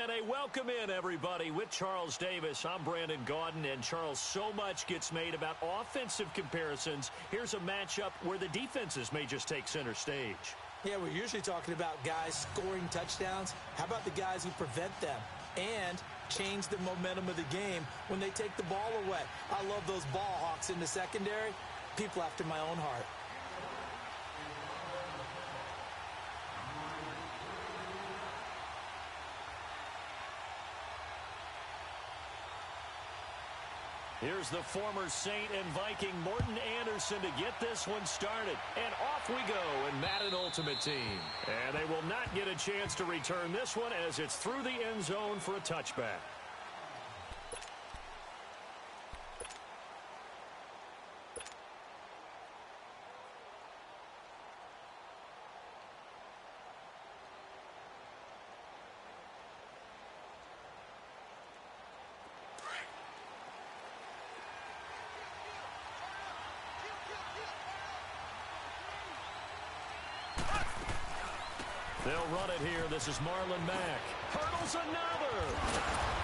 And a welcome in, everybody, with Charles Davis. I'm Brandon Gaudin, and Charles, so much gets made about offensive comparisons. Here's a matchup where the defenses may just take center stage. Yeah, we're usually talking about guys scoring touchdowns. How about the guys who prevent them and change the momentum of the game when they take the ball away? I love those ball hawks in the secondary. People after my own heart. Here's the former Saint and Viking Morton Anderson to get this one started. And off we go in Madden Ultimate Team. And they will not get a chance to return this one as it's through the end zone for a touchback. They'll run it here. This is Marlon Mack. Hurdles another.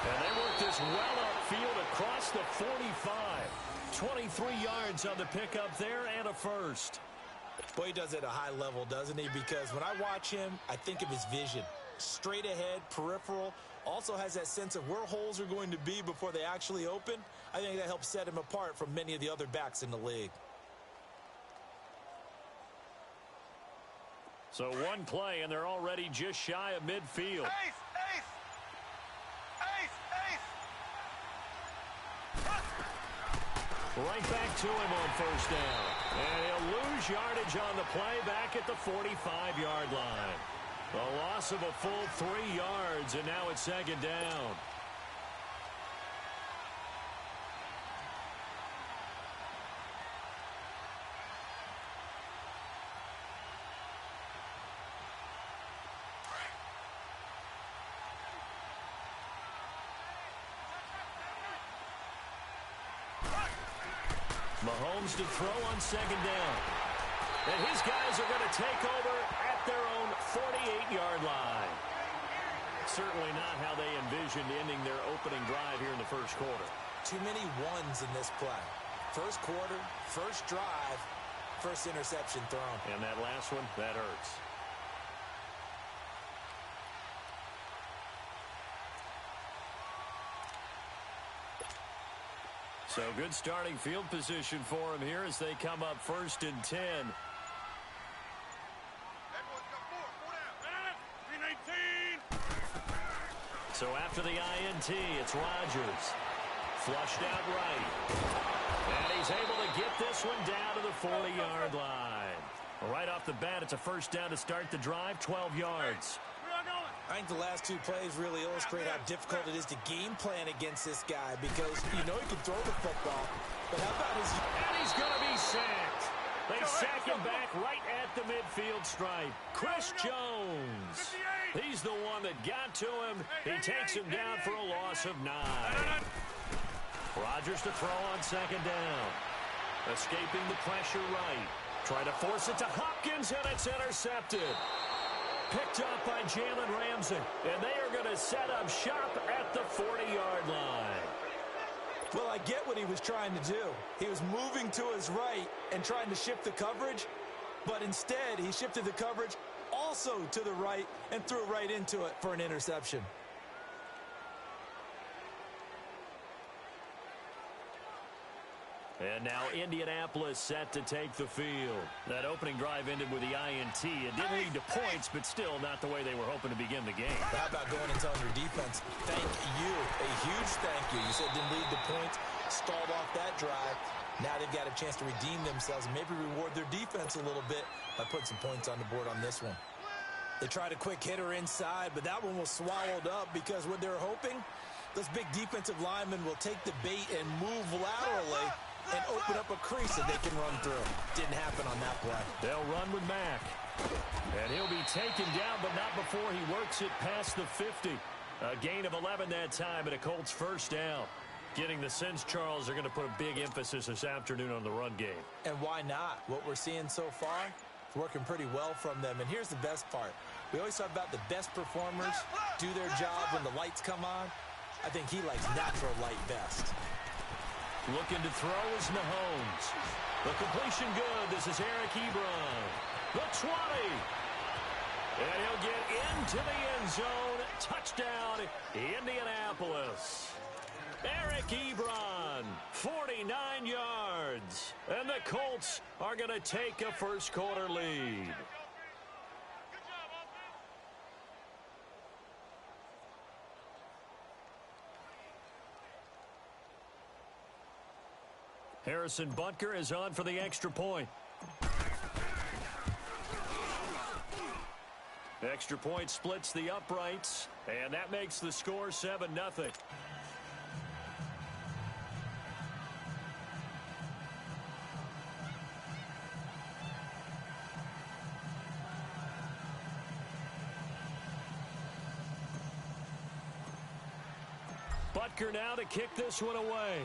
And they work this well upfield across the 45. 23 yards on the pickup there and a first. Boy, he does it at a high level, doesn't he? Because when I watch him, I think of his vision. Straight ahead, peripheral. Also has that sense of where holes are going to be before they actually open. I think that helps set him apart from many of the other backs in the league. So one play, and they're already just shy of midfield. Ace! Ace! Ace! Ace! Right back to him on first down. And he'll lose yardage on the play back at the 45-yard line. A loss of a full 3 yards, and now it's second down. Mahomes to throw on second down. And his guys are going to take over at their own 48-yard line. Certainly not how they envisioned ending their opening drive here in the first quarter. Too many ones in this play. First quarter, first drive, first interception thrown. And that last one, that hurts. So good starting field position for him here as they come up first and 10. So after the INT, it's Rodgers. Flushed out right. And he's able to get this one down to the 40-yard line. Right off the bat, it's a first down to start the drive, 12 yards. I think the last two plays really illustrate how difficult it is to game plan against this guy because you know he can throw the football. But how about his... And he's going to be sacked. They sack him back right at the midfield stripe. Chris Jones. He's the one that got to him. He takes him down for a loss of 9. Rodgers to throw on second down. Escaping the pressure right. Try to force it to Hopkins, and it's intercepted. Picked up by Jalen Ramsey. And they are going to set up shop at the 40-yard line. Well, I get what he was trying to do. He was moving to his right and trying to shift the coverage. But instead, he shifted the coverage also to the right and threw right into it for an interception. And now Indianapolis set to take the field. That opening drive ended with the INT. It didn't lead to points, but still not the way they were hoping to begin the game. How about going and telling your defense, thank you, a huge thank you. You said it didn't lead to points, stalled off that drive. Now they've got a chance to redeem themselves and maybe reward their defense a little bit by putting some points on the board on this one. They tried a quick hitter inside, but that one was swallowed up because what they're hoping, those big defensive linemen will take the bait and move laterally and open up a crease that they can run through. Didn't happen on that play. They'll run with Mack. And he'll be taken down, but not before he works it past the 50. A gain of 11 that time, and a Colts first down. Getting the sense, Charles, they're going to put a big emphasis this afternoon on the run game. And why not? What we're seeing so far, it's working pretty well from them. And here's the best part. We always talk about the best performers do their job when the lights come on. I think he likes natural light best. Looking to throw is Mahomes. The completion good. This is Eric Ebron. The 20. And he'll get into the end zone. Touchdown, Indianapolis. Eric Ebron, 49 yards. And the Colts are going to take a first quarter lead. Harrison Butker is on for the extra point. Extra point splits the uprights, and that makes the score 7-0. Butker now to kick this one away.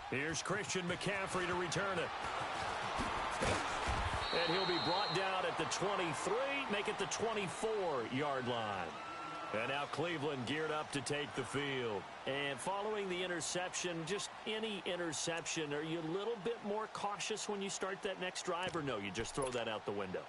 Here's Christian McCaffrey to return it. And he'll be brought down at the 23, make it the 24-yard line. And now Cleveland geared up to take the field. And following the interception, just any interception, are you a little bit more cautious when you start that next drive, or no, you just throw that out the window?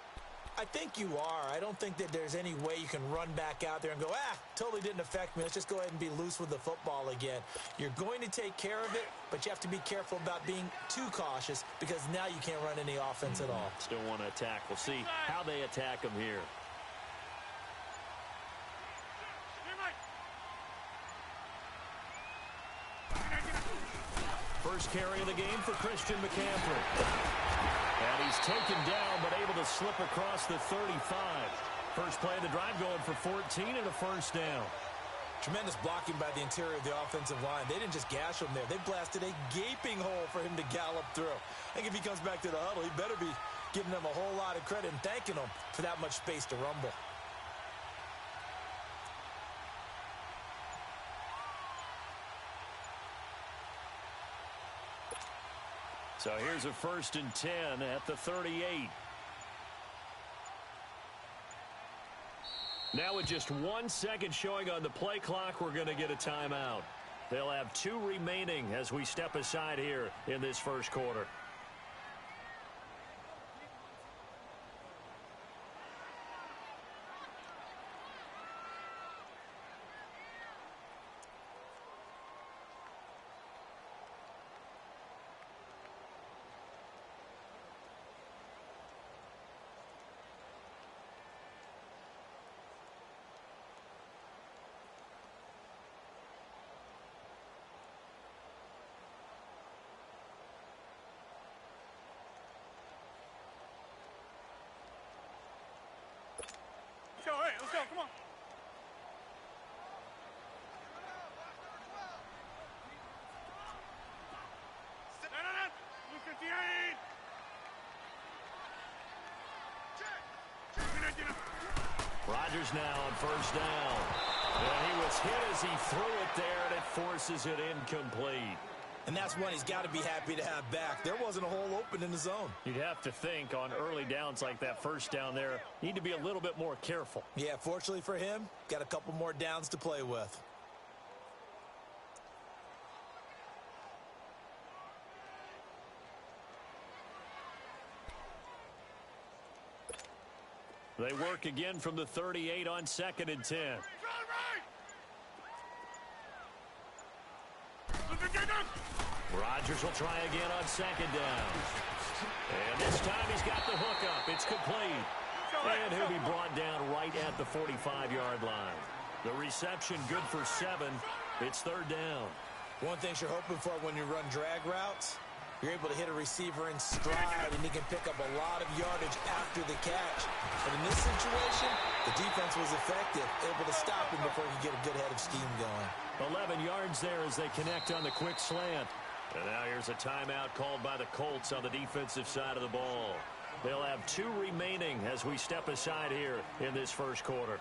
I think you are. I don't think that there's any way you can run back out there and go, totally didn't affect me. Let's just go ahead and be loose with the football again. You're going to take care of it, but you have to be careful about being too cautious because now you can't run any offense at all. Still want to attack. We'll see how they attack them here. First carry of the game for Christian McCaffrey. And he's taken down, but able to slip across the 35. First play of the drive going for 14 and a first down. Tremendous blocking by the interior of the offensive line. They didn't just gash him there. They blasted a gaping hole for him to gallop through. I think if he comes back to the huddle, he better be giving them a whole lot of credit and thanking them for that much space to rumble. So here's a 1st and 10 at the 38. Now with just 1 second showing on the play clock, we're going to get a timeout. They'll have 2 remaining as we step aside here in this first quarter. Let's go, come on. Rodgers now on first down. And he was hit as he threw it there, and it forces it incomplete. And that's one he's got to be happy to have back. There wasn't a hole open in the zone. You'd have to think on early downs like that first down there, need to be a little bit more careful. Yeah, fortunately for him, got a couple more downs to play with. They work again from the 38 on 2nd and 10. Rodgers will try again on 2nd down. And this time he's got the hook up. It's complete. And he'll be brought down right at the 45-yard line. The reception good for 7. It's 3rd down. One thing you're hoping for when you run drag routes, you're able to hit a receiver in stride, and he can pick up a lot of yardage after the catch. But in this situation, the defense was effective, able to stop him before he could get a good head of steam going. 11 yards there as they connect on the quick slant. And now here's a timeout called by the Colts on the defensive side of the ball. They'll have 2 remaining as we step aside here in this first quarter.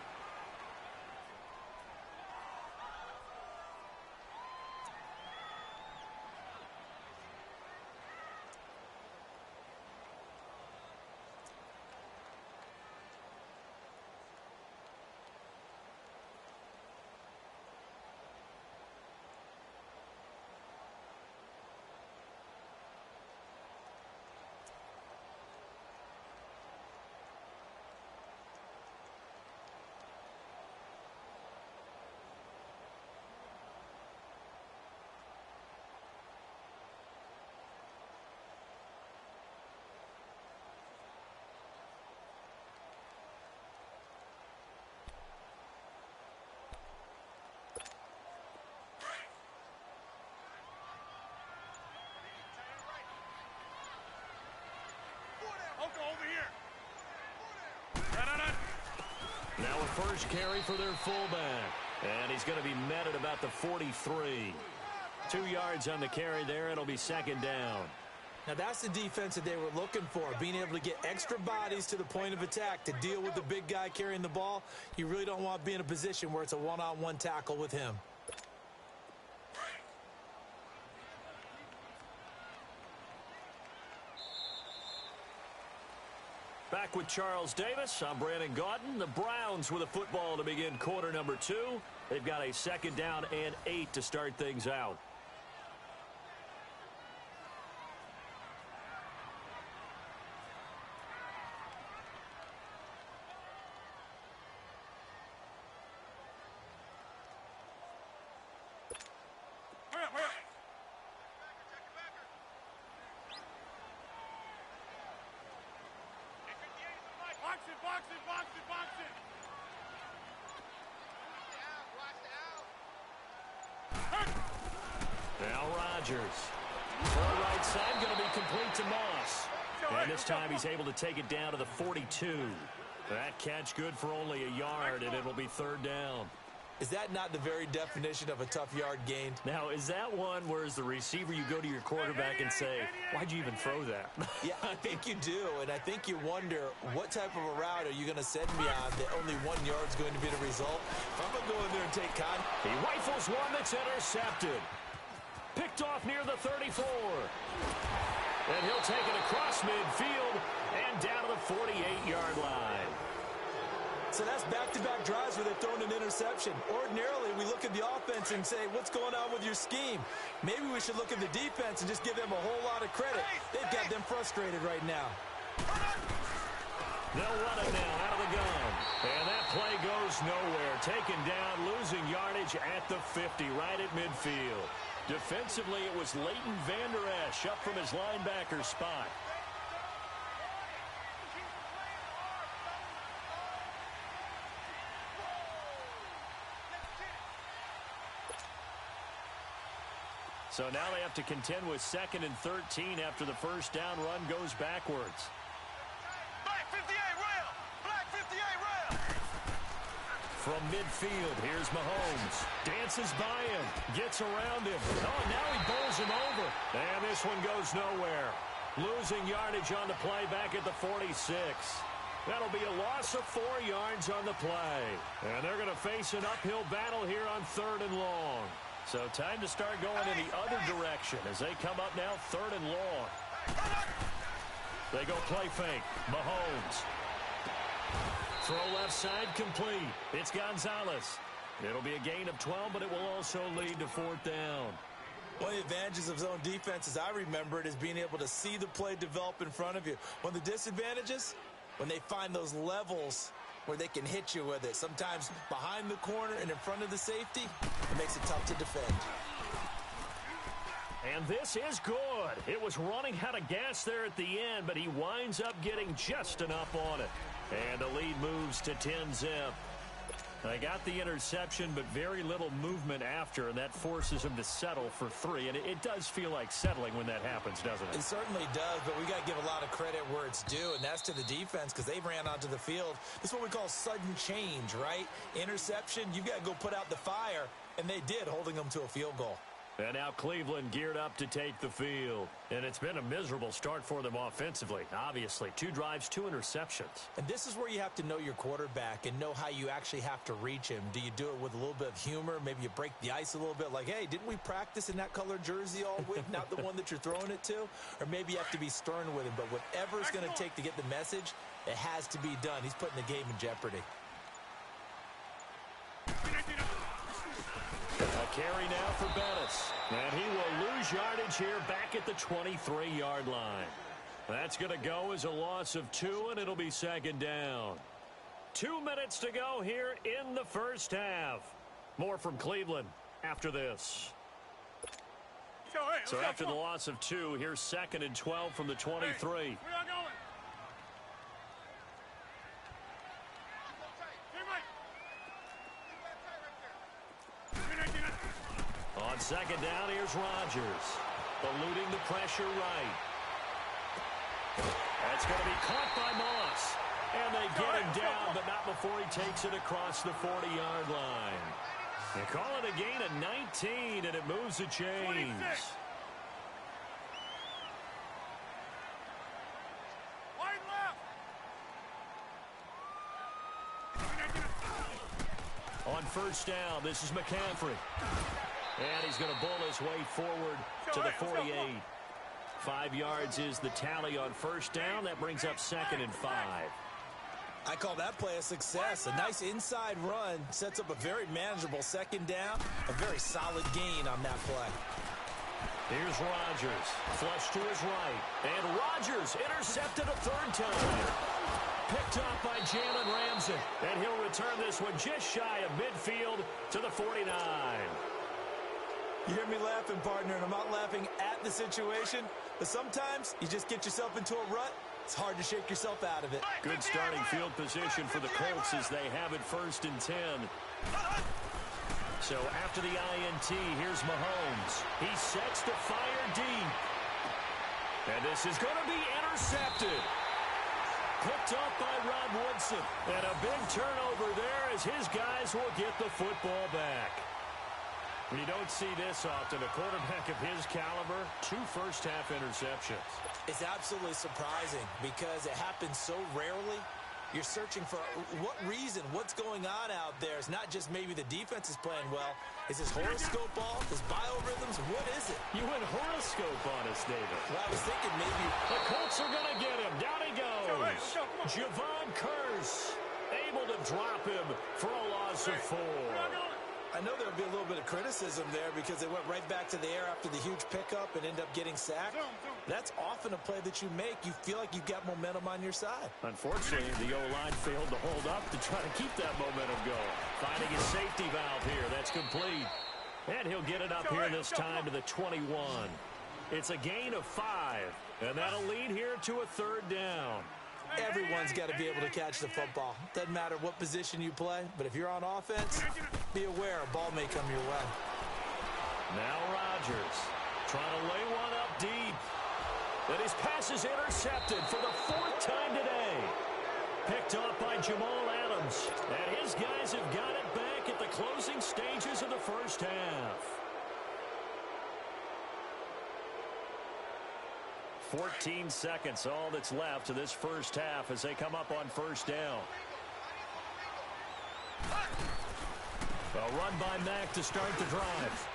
Now a first carry for their fullback. And he's going to be met at about the 43. 2 yards on the carry there. It'll be second down. Now that's the defense that they were looking for, being able to get extra bodies to the point of attack to deal with the big guy carrying the ball. You really don't want to be in a position where it's a one-on-one tackle with him. Back with Charles Davis, I'm Brandon Gaudin. The Browns with a football to begin quarter number 2. They've got a second down and 8 to start things out. Now Rodgers. Throw right side, going to be complete to Moss. And this time he's able to take it down to the 42. That catch good for only a yard, and it'll be third down. Is that not the very definition of a tough yard gained? Now, is that one where as the receiver you go to your quarterback and say, why'd you even throw that? Yeah, I think you do, and I think you wonder what type of a route are you going to send me on that only 1 yard is going to be the result? If I'm going to go in there and take contact. He rifles one that's intercepted. Picked off near the 34. And he'll take it across midfield and down to the 48-yard line. So that's back-to-back drives where they've thrown an interception. Ordinarily, we look at the offense and say, what's going on with your scheme? Maybe we should look at the defense and just give them a whole lot of credit. They've got them frustrated right now. They'll run it now out of the gun. And that play goes nowhere. Taken down, losing yardage at the 50, right at midfield. Defensively, it was Leighton Vander Esch up from his linebacker spot. So now they have to contend with 2nd and 13 after the first down run goes backwards. Black 58 rail! Black 58 rail! From midfield, here's Mahomes. Dances by him. Gets around him. Oh, now he bowls him over. And this one goes nowhere. Losing yardage on the play back at the 46. That'll be a loss of 4 yards on the play. And they're going to face an uphill battle here on 3rd and long. So time to start going in the other direction as they come up now 3rd and long. They go play fake. Mahomes. Throw left side complete. It's Gonzalez. It'll be a gain of 12, but it will also lead to 4th down. One of the advantages of zone defense, as I remember it, is being able to see the play develop in front of you. One of the disadvantages, when they find those levels where they can hit you with it. Sometimes behind the corner and in front of the safety, it makes it tough to defend. And this is good. It was running out of gas there at the end, but he winds up getting just enough on it. And the lead moves to 10-zip. They got the interception, but very little movement after, and that forces him to settle for 3. And it does feel like settling when that happens, doesn't it? It certainly does, but we got to give a lot of credit where it's due, and that's to the defense because they ran onto the field. This is what we call sudden change, right? Interception, you got to go put out the fire, and they did, holding them to a field goal. And now Cleveland geared up to take the field. And it's been a miserable start for them offensively. Obviously, 2 drives, 2 interceptions. And this is where you have to know your quarterback and know how you actually have to reach him. Do you do it with a little bit of humor? Maybe you break the ice a little bit like, hey, didn't we practice in that colored jersey all week, not the one that you're throwing it to? Or maybe you have to be stern with him. But whatever it's going to take to get the message, it has to be done. He's putting the game in jeopardy. A carry now for Bettis. And he will lose yardage here back at the 23-yard line. That's going to go as a loss of 2, and it'll be 2nd down. 2 minutes to go here in the first half. More from Cleveland after this. So after the loss of 2, here's 2nd and 12 from the 23. On 2nd down, here's Rodgers. Eluding the pressure right. That's going to be caught by Moss. And they get him down, but not before he takes it across the 40-yard line. They call it a gain of 19, and it moves the chains. 26. Wide left. On first down, this is McCaffrey. And he's going to bull his way forward to the 48. 5 yards is the tally on first down. That brings up 2nd and 5. I call that play a success. A nice inside run sets up a very manageable 2nd down. A very solid gain on that play. Here's Rodgers. Flush to his right. And Rodgers intercepted a 3rd time. Picked off by Jalen Ramsey. And he'll return this one just shy of midfield to the 49. You hear me laughing, partner, and I'm not laughing at the situation. But sometimes you just get yourself into a rut. It's hard to shake yourself out of it. Good starting field position for the Colts as they have it 1st and 10. So after the INT, here's Mahomes. He sets to fire deep. And this is going to be intercepted. Picked up by Rod Woodson. And a big turnover there as his guys will get the football back. You don't see this often. A quarterback of his caliber, 2 first-half interceptions. It's absolutely surprising because it happens so rarely. You're searching for what reason, what's going on out there. It's not just maybe the defense is playing well. Is his horoscope off? His biorhythms? What is it? You went horoscope on us, David. Well, I was thinking maybe the Colts are going to get him. Down he goes. Javon Curse able to drop him for a loss of 4. I know there would be a little bit of criticism there because they went right back to the air after the huge pickup and end up getting sacked. That's often a play that you make. You feel like you've got momentum on your side. Unfortunately, the O-line failed to hold up to try to keep that momentum going. Finding his safety valve here. That's complete. And he'll get it up here this time to the 21. It's a gain of 5. And that'll lead here to a 3rd down. Everyone's got to be able to catch the football. Doesn't matter what position you play, but if you're on offense, be aware a ball may come your way. Now Rodgers trying to lay one up deep. And his pass is intercepted for the 4th time today. Picked off by Jamal Adams. And his guys have got it back at the closing stages of the first half. 14 seconds, all that's left to this first half as they come up on first down. A run by Mack to start the drive.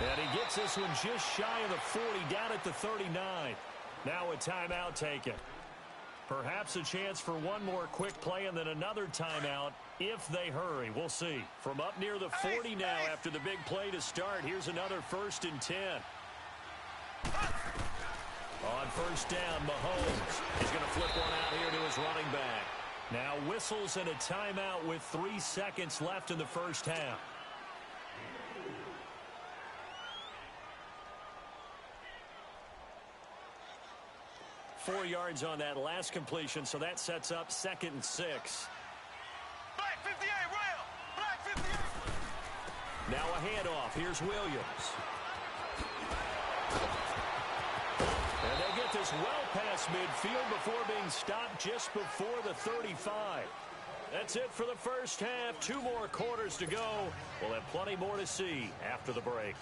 And he gets this one just shy of the 40, down at the 39. Now a timeout taken. Perhaps a chance for one more quick play and then another timeout if they hurry. We'll see. From up near the 40 now after the big play to start, here's another 1st and 10. On first down, Mahomes is going to flip one out here to his running back. Now whistles and a timeout with 3 seconds left in the first half. Four yards on that last completion, so that sets up 2nd and 6. Black 58, rail. Black 58. Now a handoff. Here's Williams. And they get this well past midfield before being stopped just before the 35. That's it for the first half. 2 more quarters to go. We'll have plenty more to see after the break.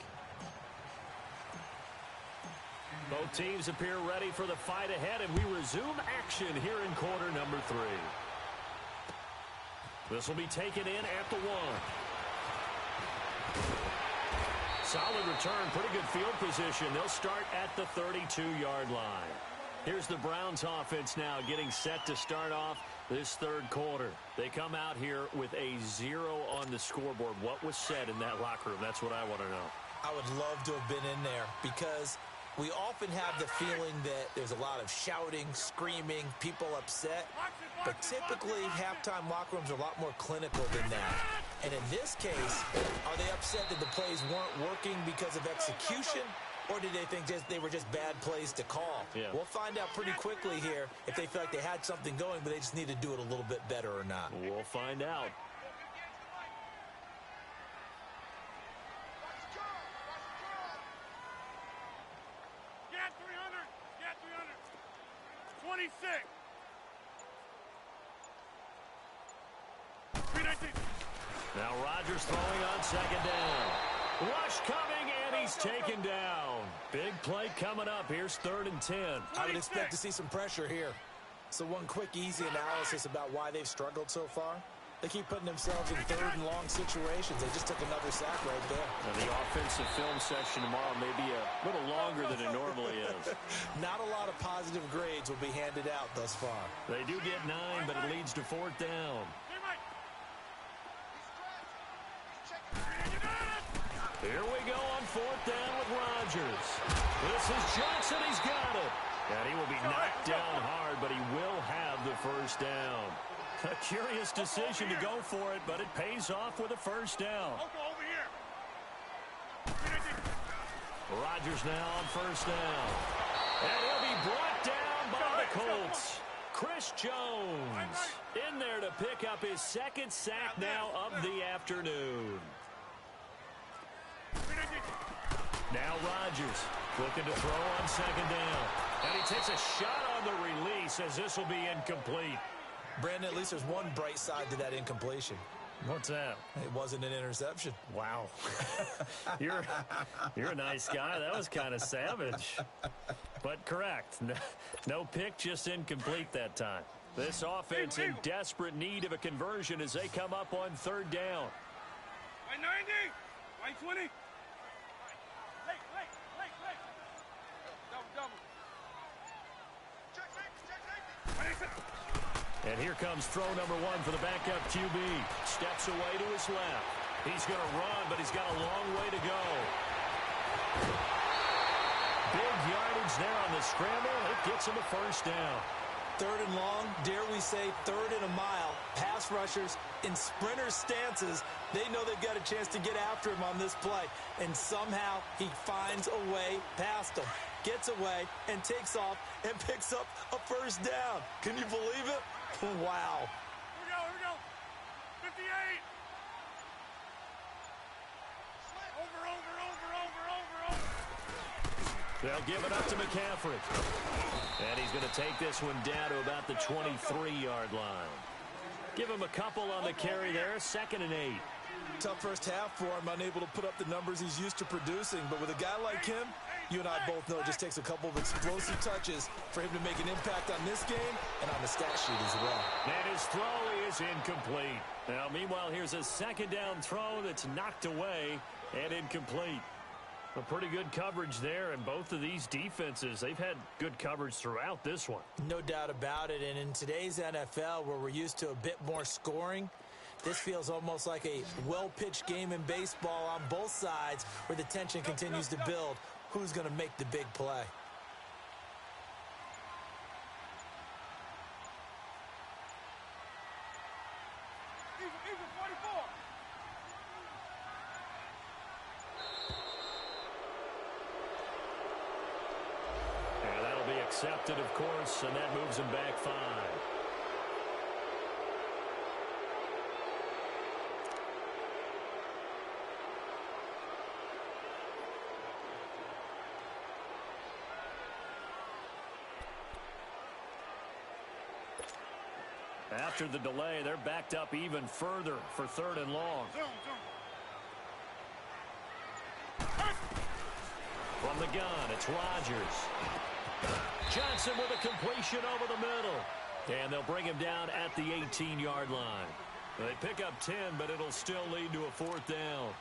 Both teams appear ready for the fight ahead, and we resume action here in quarter number 3. This will be taken in at the 1. Solid return, pretty good field position. They'll start at the 32-yard line. Here's the Browns offense now getting set to start off this 3rd quarter. They come out here with a 0 on the scoreboard. What was said in that locker room? That's what I want to know. I would love to have been in there because we often have the feeling that there's a lot of shouting, screaming, people upset. But typically, halftime locker rooms are a lot more clinical than that. And in this case, are they upset that the plays weren't working because of execution? Or did they think they were just bad plays to call? Yeah. We'll find out pretty quickly here if they feel like they had something going, but they just need to do it a little bit better or not. We'll find out. Get 300. 26. 319. Now Rodgers throwing on second down. Rush coming, and he's taken down. Big play coming up. Here's 3rd and 10. I would expect to see some pressure here. So one quick, easy analysis about why they've struggled so far. They keep putting themselves in 3rd and long situations. They just took another sack right there. Now the offensive film session tomorrow may be a little longer than it normally is. Not a lot of positive grades will be handed out thus far. They do get 9, but it leads to 4th down. Here we go on 4th down with Rodgers. This is Johnson. He's got it. And he will be knocked down hard, but he will have the first down. A curious decision to go for it, but it pays off with a first down. Over here. Rodgers now on first down. And he'll be brought down by the Colts. Chris Jones in there to pick up his 2nd sack now of the afternoon. Now Rodgers looking to throw on second down. And he takes a shot on the release as this will be incomplete. Brandon, at least there's one bright side to that incompletion. What's that? It wasn't an interception. Wow. You're a nice guy. That was kind of savage. But correct. No pick, just incomplete that time. This offense in desperate need of a conversion as they come up on 3rd down. 190. 120. And here comes throw number 1 for the backup QB. Steps away to his left. He's going to run, but he's got a long way to go. Big yardage there on the scramble. It gets him a first down. 3rd and long, dare we say 3rd and a mile. Pass rushers in sprinter stances, they know they've got a chance to get after him on this play. And somehow he finds a way past them. Gets away and takes off and picks up a first down. Can you believe it? Wow. Here we go. 58. Over. They'll give it up to McCaffrey. And he's going to take this one down to about the 23-yard line. Give him a couple on the carry there. 2nd and 8. Tough first half for him, unable to put up the numbers he's used to producing. But with a guy like him, you and I both know it just takes a couple of explosive touches for him to make an impact on this game and on the stat sheet as well. And his throw is incomplete. Now, meanwhile, here's a 2nd down throw that's knocked away and incomplete. A pretty good coverage there, and both of these defenses, they've had good coverage throughout this one. No doubt about it, and in today's NFL, where we're used to a bit more scoring, this feels almost like a well-pitched game in baseball on both sides where the tension continues to build. Who's going to make the big play? Eagle 44. And that'll be accepted, of course, and that moves him back 5. After the delay, they're backed up even further for 3rd and long. From the gun, it's Rodgers. Johnson with a completion over the middle. And they'll bring him down at the 18-yard line. They pick up 10, but it'll still lead to a 4th down.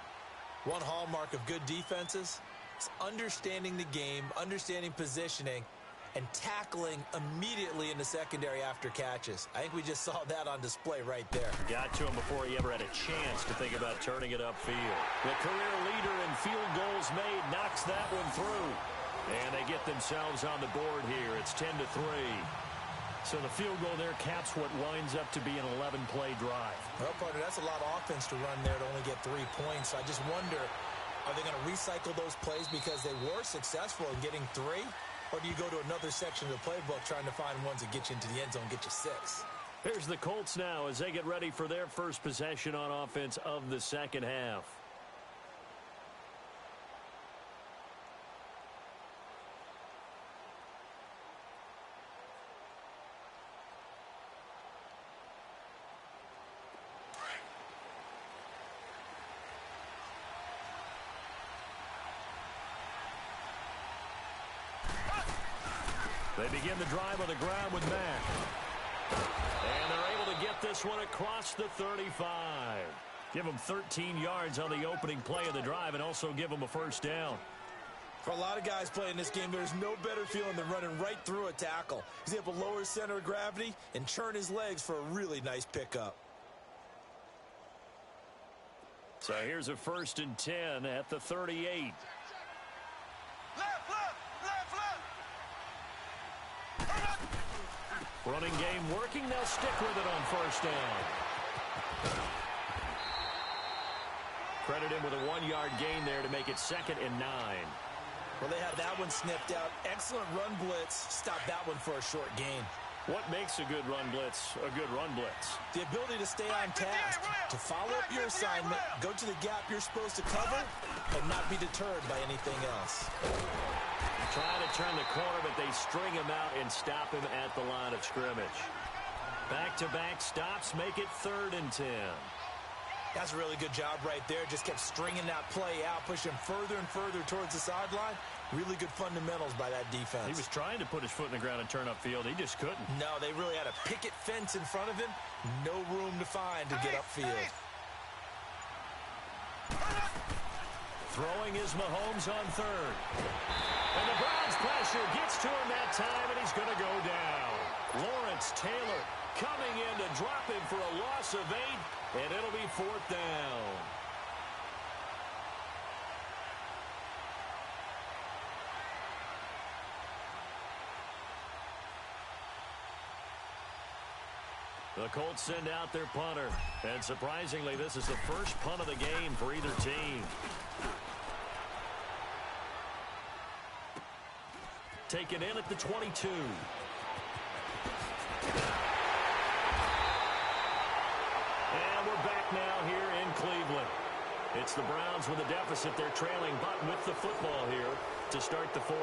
One hallmark of good defenses is understanding the game, understanding positioning, and tackling immediately in the secondary after catches. I think we just saw that on display right there. Got to him before he ever had a chance to think about turning it upfield. The career leader in field goals made knocks that one through. And they get themselves on the board here. It's 10-3. So the field goal there caps what winds up to be an 11-play drive. Well, partner, that's a lot of offense to run there to only get 3 points. I just wonder, are they going to recycle those plays because they were successful in getting 3? Or do you go to another section of the playbook trying to find ones that get you into the end zone, get you 6? Here's the Colts now as they get ready for their first possession on offense of the second half. They begin the drive on the ground with Mack. And they're able to get this one across the 35. Give them 13 yards on the opening play of the drive and also give them a first down. For a lot of guys playing this game, there's no better feeling than running right through a tackle. He's able to lower his center of gravity and churn his legs for a really nice pickup. So here's a 1st and 10 at the 38. Running game working. They'll stick with it on 1st down. Credit him with a 1-yard gain there to make it 2nd and 9. Well, they had that one snipped out. Excellent run blitz. Stop that one for a short gain. What makes a good run blitz a good run blitz? The ability to stay on task, to follow up your assignment, go to the gap you're supposed to cover, and not be deterred by anything else. Trying to turn the corner, but they string him out and stop him at the line of scrimmage. Back-to-back stops make it 3rd and 10. That's a really good job right there. Just kept stringing that play out, pushing further and further towards the sideline. Really good fundamentals by that defense. He was trying to put his foot in the ground and turn upfield. He just couldn't. No, they really had a picket fence in front of him. No room to find to get upfield. Throwing is Mahomes on 3rd. And the Browns pressure gets to him that time, and he's going to go down. Lawrence Taylor coming in to drop him for a loss of 8, and it'll be 4th down. The Colts send out their punter. And surprisingly, this is the first punt of the game for either team. Taken in at the 22. And we're back now here in Cleveland. It's the Browns with a deficit. They're trailing, but with the football here to start the 4th.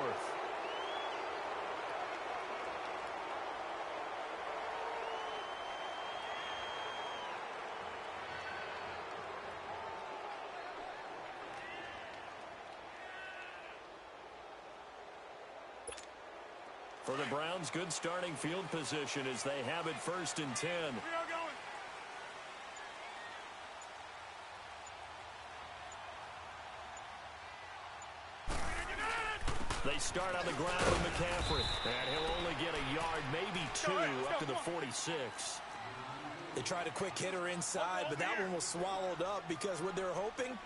For the Browns, good starting field position as they have it 1st and 10. They start on the ground with McCaffrey. And he'll only get a yard, maybe 2, up to the 46. They tried a quick hitter inside, but that one was swallowed up because what they're hoping,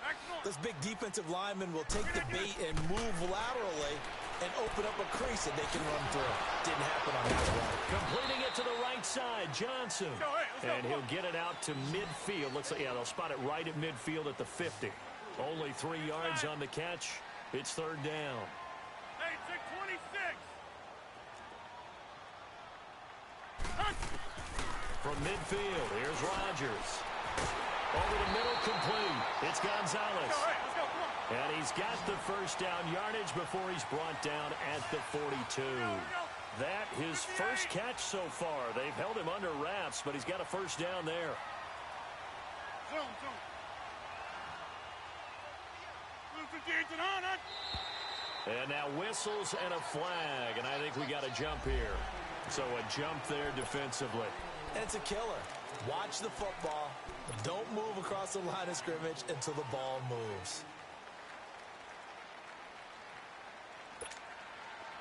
this big defensive lineman will take the bait and move laterally and open up a crease that they can run through. Didn't happen on that one. Completing it to the right side, Johnson. And he'll get it out to midfield. Looks like, yeah, they'll spot it right at midfield at the 50. Only 3 yards on the catch. It's 3rd down. Hey, check 26. From midfield, here's Rodgers. Over the middle, complete. It's Gonzalez. And he's got the first down yardage before he's brought down at the 42. That his first catch so far. They've held him under wraps, but he's got a first down there. And now whistles and a flag, and I think we got a jump here. So a jump there defensively. And it's a killer. Watch the football. Don't move across the line of scrimmage until the ball moves.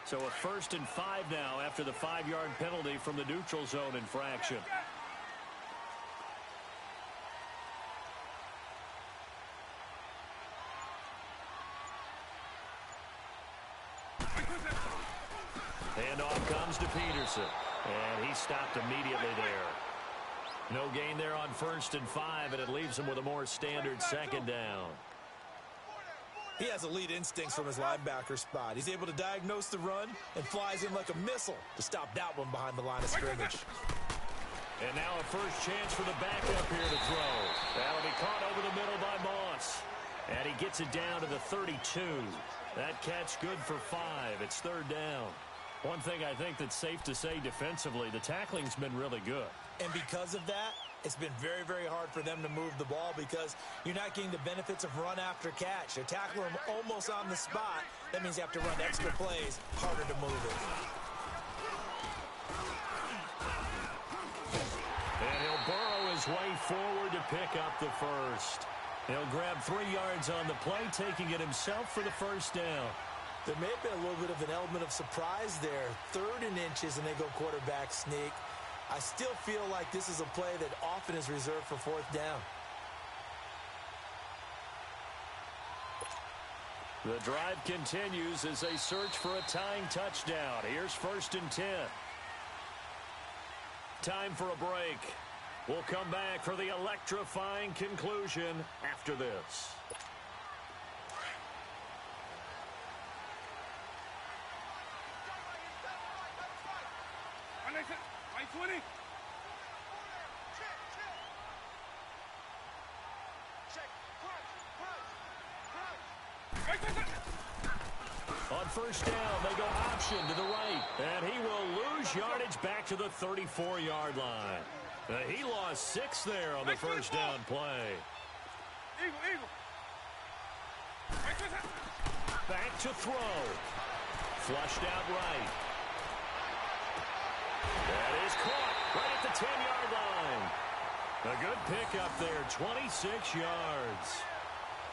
So a 1st and 5 now after the 5-yard penalty from the neutral zone infraction. Handoff comes to Peterson. And he stopped immediately there. No gain there on 1st and 5, and it leaves him with a more standard 2nd down. He has elite instincts from his linebacker spot. He's able to diagnose the run and flies in like a missile to stop that one behind the line of scrimmage. And now a first chance for the backup here to throw. That'll be caught over the middle by Moss. And he gets it down to the 32. That catch good for 5. It's 3rd down. One thing I think that's safe to say defensively, the tackling's been really good. And because of that, it's been very, very hard for them to move the ball because you're not getting the benefits of run after catch. They're tackling them almost on the spot. That means you have to run extra plays, harder to move it. forward to pick up the first. He'll grab 3 yards on the play, taking it himself for the first down. There may have been a little bit of an element of surprise there. 3rd and inches, and they go quarterback sneak. I still feel like this is a play that often is reserved for 4th down. The drive continues as they search for a tying touchdown. Here's 1st and 10. Time for a break. We'll come back for the electrifying conclusion after this. On 1st down, they go option to the right, and he will lose yardage back to the 34-yard line. He lost 6 there on the 1st down play. Back to throw. Flushed out right. That is caught right at the 10-yard line. A good pickup there, 26 yards.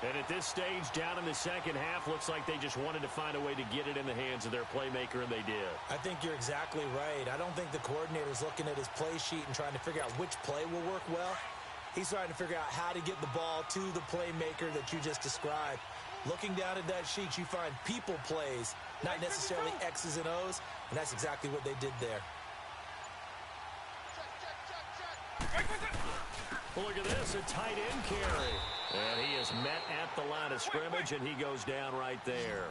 And at this stage, down in the second half, looks like they just wanted to find a way to get it in the hands of their playmaker, and they did. I think you're exactly right. I don't think the coordinator's looking at his play sheet and trying to figure out which play will work well. He's trying to figure out how to get the ball to the playmaker that you just described. Looking down at that sheet, you find people plays, not necessarily X's and O's, and that's exactly what they did there. Well, look at this, a tight end carry. And he is met at the line of scrimmage, and he goes down right there.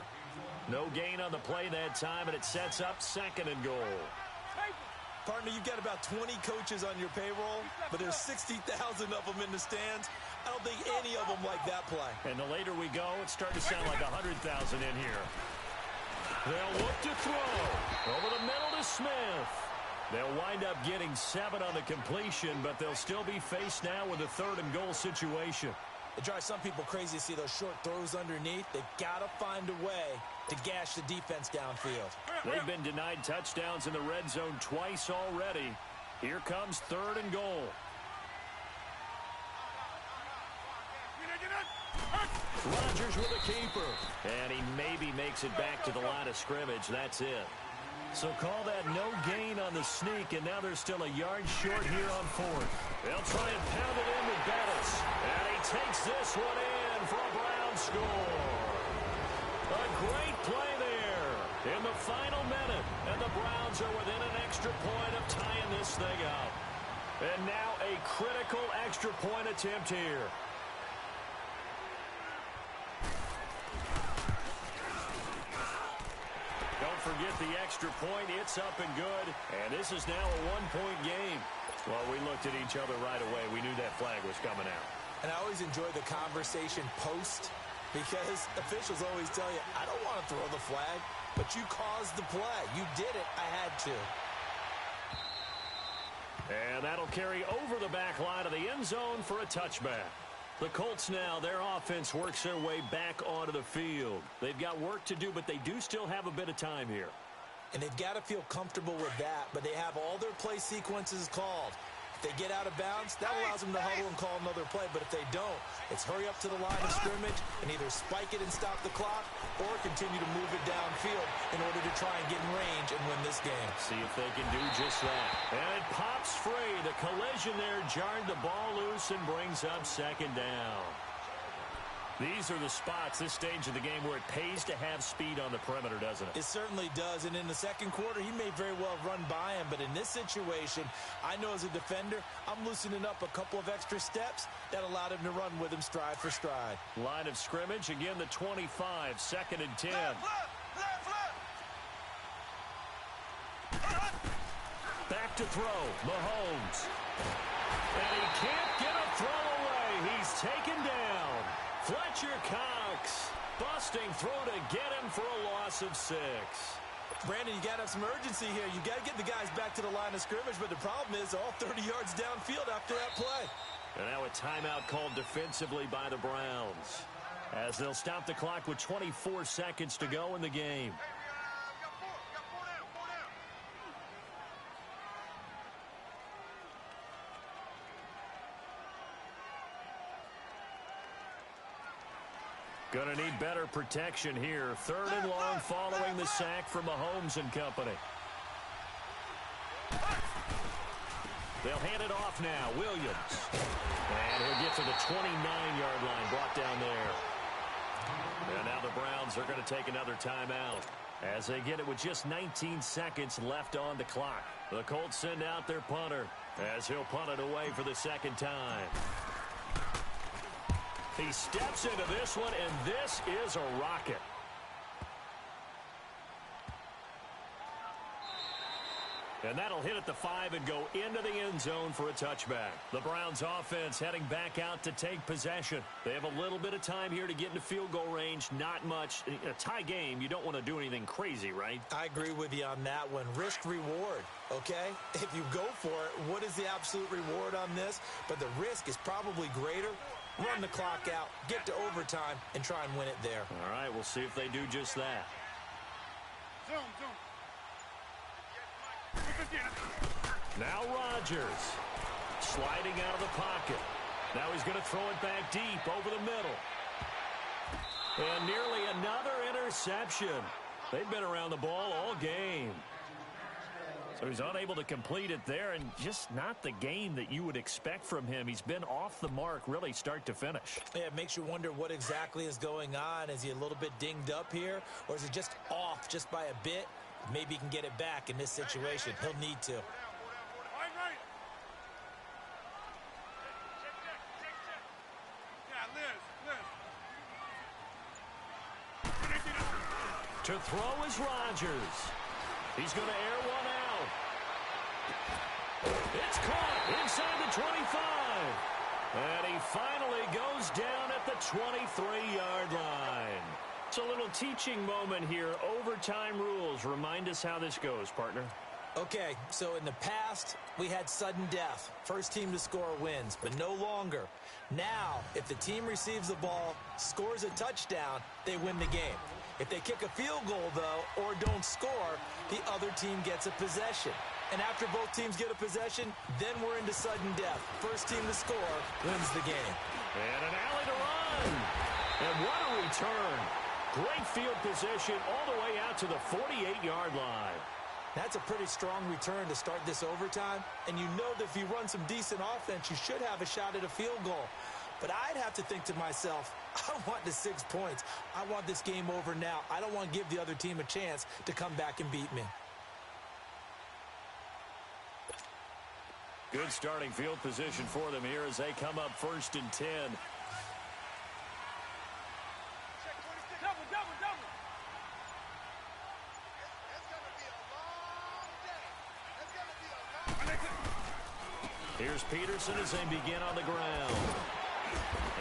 No gain on the play that time, and it sets up 2nd and goal. Partner, you've got about 20 coaches on your payroll, but there's 60,000 of them in the stands. I don't think any of them like that play. And the later we go, it's starting to sound like 100,000 in here. They'll look to throw. Over the middle to Smith. They'll wind up getting 7 on the completion, but they'll still be faced now with a 3rd and goal situation. It drives some people crazy to see those short throws underneath. They've got to find a way to gash the defense downfield. They've been denied touchdowns in the red zone twice already. Here comes 3rd and goal. Rodgers with a keeper. And he maybe makes it back to the line of scrimmage. That's it. So call that no gain on the sneak, and now they're still a yard short here on 4th. They'll try and pound it in with Bettis. And he takes this one in for a Brown score. A great play there in the final minute. And the Browns are within an extra point of tying this thing up. And now a critical extra point attempt here. Don't forget the extra point. It's up and good. And this is now a 1-point game. Well, we looked at each other right away. We knew that flag was coming out. And I always enjoy the conversation post because officials always tell you, I don't want to throw the flag, but you caused the play. You did it. I had to. And that'll carry over the back line of the end zone for a touchback. The Colts now, their offense works their way back onto the field. They've got work to do, but they do still have a bit of time here. And they've got to feel comfortable with that, but they have all their play sequences called. If they get out of bounds, that allows them to huddle and call another play. But if they don't, it's hurry up to the line of scrimmage and either spike it and stop the clock or continue to move it downfield in order to try and get in range and win this game. See if they can do just that. And it pops free. The collision there jarred the ball loose and brings up 2nd down. These are the spots, this stage of the game, where it pays to have speed on the perimeter, doesn't it? It certainly does, and in the second quarter, he may very well run by him, but in this situation, I know as a defender, I'm loosening up a couple of extra steps that allowed him to run with him stride for stride. Line of scrimmage, again the 25, 2nd and 10. Back to throw, Mahomes. And he can't get a throw away. He's taken down. Fletcher Cox busting through to get him for a loss of 6. Brandon, you got to have some urgency here. You got to get the guys back to the line of scrimmage, but the problem is all 30 yards downfield after that play. And now a timeout called defensively by the Browns as they'll stop the clock with 24 seconds to go in the game. Going to need better protection here. 3rd and long following the sack from Mahomes and company. They'll hand it off now. Williams. And he'll get to the 29-yard line, brought down there. And now the Browns are going to take another timeout as they get it with just 19 seconds left on the clock. The Colts send out their punter as he'll punt it away for the 2nd time. He steps into this one, and this is a rocket. And that'll hit at the 5 and go into the end zone for a touchback. The Browns offense heading back out to take possession. They have a little bit of time here to get into field goal range. Not much. In a tie game, you don't want to do anything crazy, right? I agree with you on that one. Risk-reward, okay? If you go for it, what is the absolute reward on this? But the risk is probably greater. Run the clock out, get to overtime, and try and win it there. All right, we'll see if they do just that. Zoom. Now Rodgers sliding out of the pocket. Now he's going to throw it back deep over the middle. And nearly another interception. They've been around the ball all game. So he's unable to complete it there, and just not the game that you would expect from him. He's been off the mark really start to finish. Yeah, it makes you wonder what exactly is going on. Is he a little bit dinged up here, or is he just off just by a bit? Maybe he can get it back in this situation. He'll need to. To throw is Rodgers. He's going to air one out. It's caught inside the 25. And he finally goes down at the 23-yard line. It's a little teaching moment here. Overtime rules. Remind us how this goes, partner. Okay, so in the past, we had sudden death. First team to score wins, but no longer. Now, if the team receives the ball, scores a touchdown, they win the game. If they kick a field goal, though, or don't score, the other team gets a possession. And after both teams get a possession, then we're into sudden death. First team to score wins the game. And an alley to run. And what a return. Great field position all the way out to the 48-yard line. That's a pretty strong return to start this overtime. And you know that if you run some decent offense, you should have a shot at a field goal. But I'd have to think to myself, I want the 6 points. I want this game over now. I don't want to give the other team a chance to come back and beat me. Good starting field position for them here as they come up 1st and 10. Here's Peterson as they begin on the ground.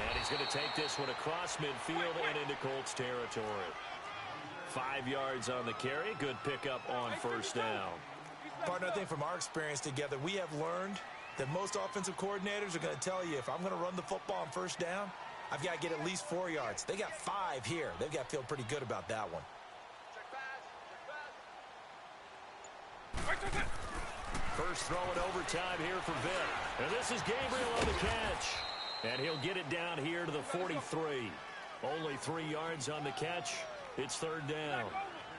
And he's going to take this one across midfield and into Colts territory. 5 yards on the carry. Good pickup on 1st down. Partner, I think from our experience together, we have learned that most offensive coordinators are going to tell you, if I'm going to run the football on 1st down, I've got to get at least 4 yards. They got 5 here. They've got to feel pretty good about that one. First throw in overtime here for Vitt. And this is Gabriel on the catch. And he'll get it down here to the 43. Only 3 yards on the catch. It's 3rd down.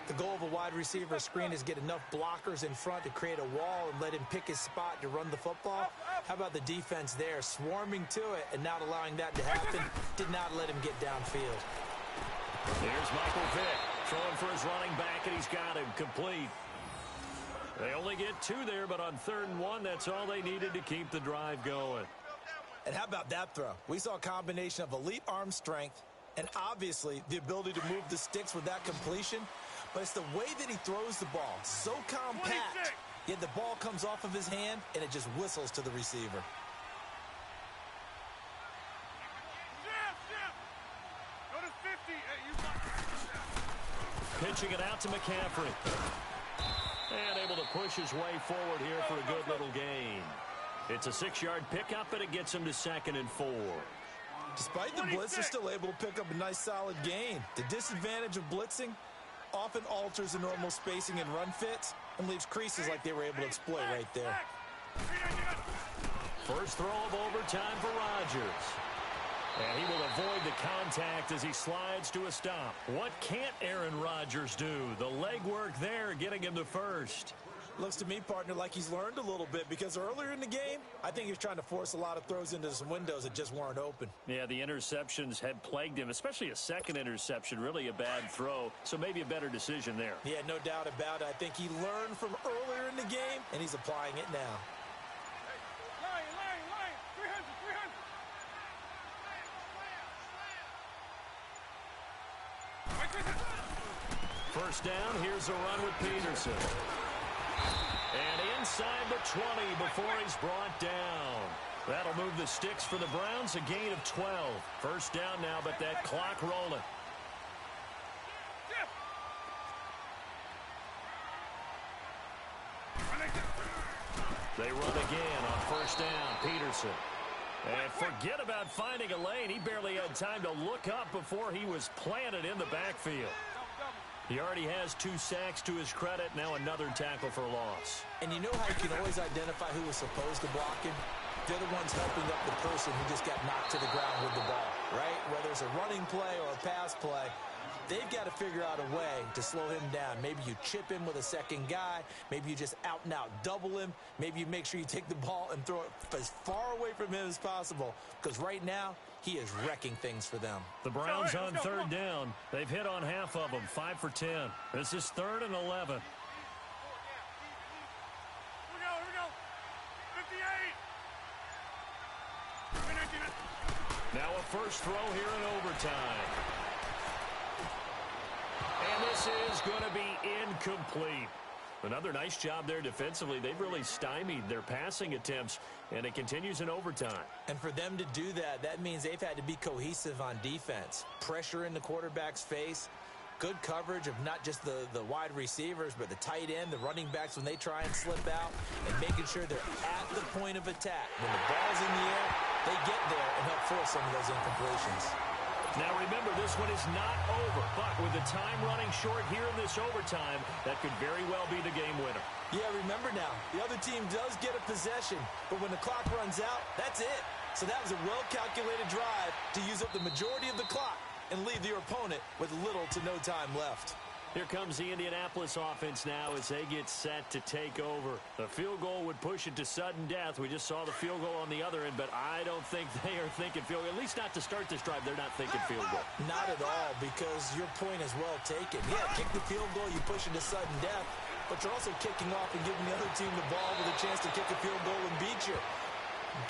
The goal of a wide receiver screen is get enough blockers in front to create a wall and let him pick his spot to run the football. How about the defense there, swarming to it and not allowing that to happen? Did not let him get downfield. Here's Michael Vick throwing for his running back, and he's got him complete. They only get 2 there, but on 3rd and 1, that's all they needed to keep the drive going. And how about that throw? We saw a combination of elite arm strength and obviously the ability to move the sticks with that completion. But it's the way that he throws the ball. So compact. Yet the ball comes off of his hand, and it just whistles to the receiver. Go to 50. Pitching it out to McCaffrey. And able to push his way forward here for a good little gain. It's a 6-yard pickup, and it gets him to 2nd and 4. Despite the blitz, they're still able to pick up a nice solid gain. The disadvantage of blitzing often alters the normal spacing and run fits and leaves creases like they were able to exploit right there. First throw of overtime for Rodgers. And he will avoid the contact as he slides to a stop. What can't Aaron Rodgers do? The legwork there getting him to first. Looks to me, partner, like he's learned a little bit because earlier in the game, I think he was trying to force a lot of throws into some windows that just weren't open. Yeah, the interceptions had plagued him, especially a second interception, really a bad throw, so maybe a better decision there. Yeah, no doubt about it. I think he learned from earlier in the game, and he's applying it now. Line, 300, 300. First down, here's a run with Peterson. And inside the 20 before he's brought down. That'll move the sticks for the Browns, a gain of 12. First down now, but that clock rolling. They run again on first down, Peterson. And forget about finding a lane. He barely had time to look up before he was planted in the backfield. He already has 2 sacks to his credit. Now another tackle for loss. And you know how you can always identify who was supposed to block him? They're the ones helping up the person who just got knocked to the ground with the ball, right? Whether it's a running play or a pass play, they've got to figure out a way to slow him down. Maybe you chip him with a second guy. Maybe you just out-and-out double him. Maybe you make sure you take the ball and throw it as far away from him as possible. Because right now, he is wrecking things for them. The Browns on third down. They've hit on half of them, 5 for 10. This is 3rd and 11. Here we go. 58. Now a first throw here in overtime. And this is going to be incomplete. Another nice job there defensively. They've really stymied their passing attempts, and it continues in overtime. And for them to do that, that means they've had to be cohesive on defense. Pressure in the quarterback's face. Good coverage of not just the wide receivers, but the tight end, the running backs when they try and slip out, and making sure they're at the point of attack. When the ball's in the air, they get there and help force some of those incompletions. Now remember, this one is not over, but with the time running short here in this overtime, that could very well be the game winner. Yeah, remember now, the other team does get a possession, but when the clock runs out, that's it. So that was a well-calculated drive to use up the majority of the clock and leave your opponent with little to no time left. Here comes the Indianapolis offense now as they get set to take over. The field goal would push it to sudden death. We just saw the field goal on the other end, but I don't think they are thinking field goal. At least not to start this drive. They're not thinking field goal. Not at all, because your point is well taken. Yeah, kick the field goal, you push it to sudden death, but you're also kicking off and giving the other team the ball with a chance to kick a field goal and beat you.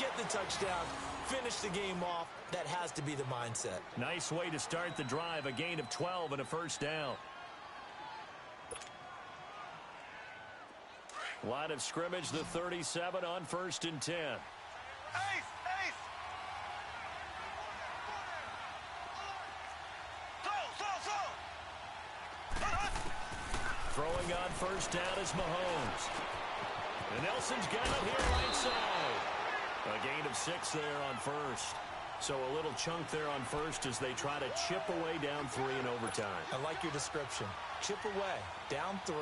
Get the touchdown, finish the game off. That has to be the mindset. Nice way to start the drive. A gain of 12 and a first down. Line of scrimmage, the 37 on 1st and 10. Ace. Throwing on first down is Mahomes. And Nelson's got it here right side. A gain of 6 there on first. So a little chunk there on first as they try to chip away down 3 in overtime. I like your description. Chip away, down 3.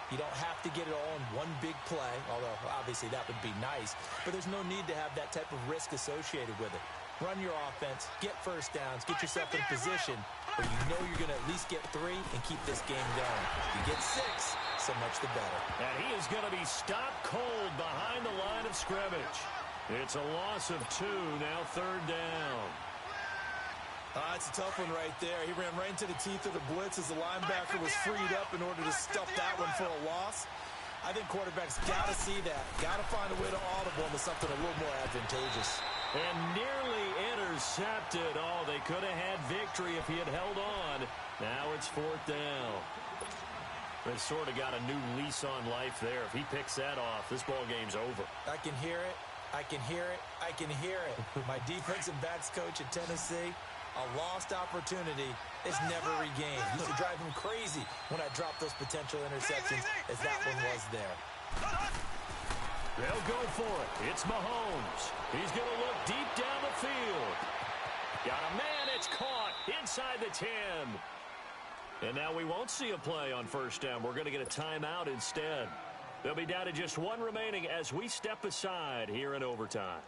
You don't have to get it all in one big play, although obviously that would be nice. But there's no need to have that type of risk associated with it. Run your offense, get first downs, get yourself in position where you know you're going to at least get 3 and keep this game going. You get 6, so much the better. And he is going to be stopped cold behind the line of scrimmage. It's a loss of 2, now 3rd down. It's a tough one right there. He ran right into the teeth of the blitz as the linebacker was freed up in order to stuff that one for a loss. I think quarterbacks got to see that. Got to find a way to audible into something a little more advantageous. And nearly intercepted. Oh, they could have had victory if he had held on. Now it's 4th down. They sort of got a new lease on life there. If he picks that off, this ball game's over. I can hear it. I can hear it. I can hear it. My defensive backs coach at Tennessee, a lost opportunity is never regained. Used to drive him crazy when I dropped those potential interceptions, as that one was there. They'll go for it. It's Mahomes. He's going to look deep down the field. Got a man. It's caught inside the 10. And now we won't see a play on first down. We're going to get a timeout instead. They'll be down to just 1 remaining as we step aside here in overtime.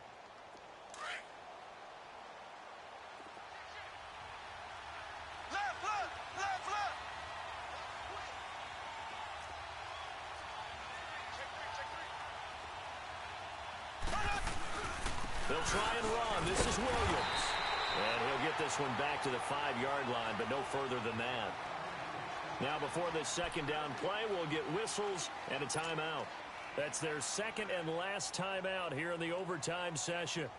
They'll try and run. This is Williams. And he'll get this one back to the 5-yard line, but no further than that. Now before this second down play, we'll get whistles and a timeout. That's their second and last timeout here in the overtime session.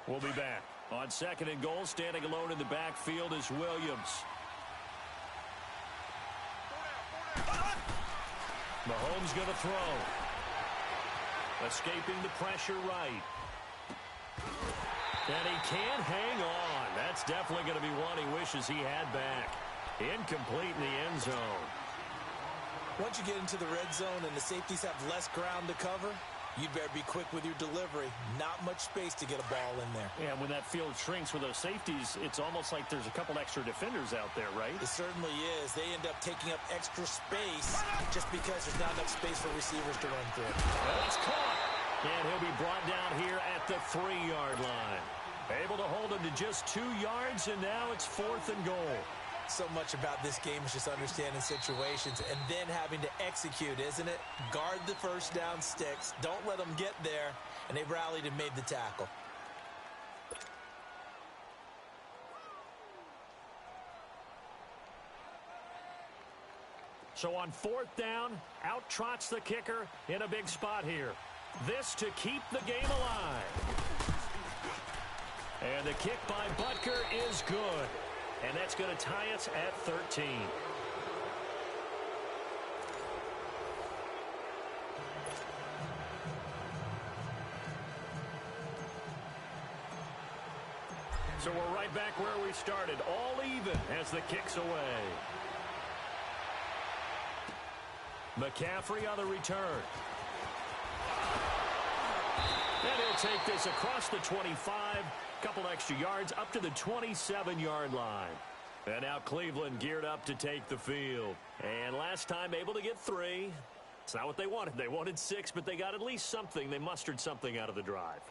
We'll be back. On second and goal, standing alone in the backfield is Williams. Mahomes going to throw. Escaping the pressure right. And he can't hang on. That's definitely going to be one he wishes he had back. Incomplete in the end zone. Once you get into the red zone and the safeties have less ground to cover, you better be quick with your delivery. Not much space to get a ball in there. Yeah, when that field shrinks with those safeties, it's almost like there's a couple extra defenders out there, right? It certainly is. They end up taking up extra space just because there's not enough space for receivers to run through. That's caught. And he'll be brought down here at the 3-yard line. Able to hold him to just 2 yards, and now it's 4th and goal. So much about this game is just understanding situations and then having to execute, isn't it? Guard the first down sticks. Don't let them get there. And they rallied and made the tackle. So on 4th down, out trots the kicker in a big spot here. This to keep the game alive. And the kick by Butker is good. And that's going to tie us at 13. So we're right back where we started. All even as the kick's away. McCaffrey on the return. And he'll take this across the 25. Couple extra yards up to the 27-yard line. And now Cleveland geared up to take the field. And last time able to get 3. It's not what they wanted. They wanted 6, but they got at least something. They mustered something out of the drive.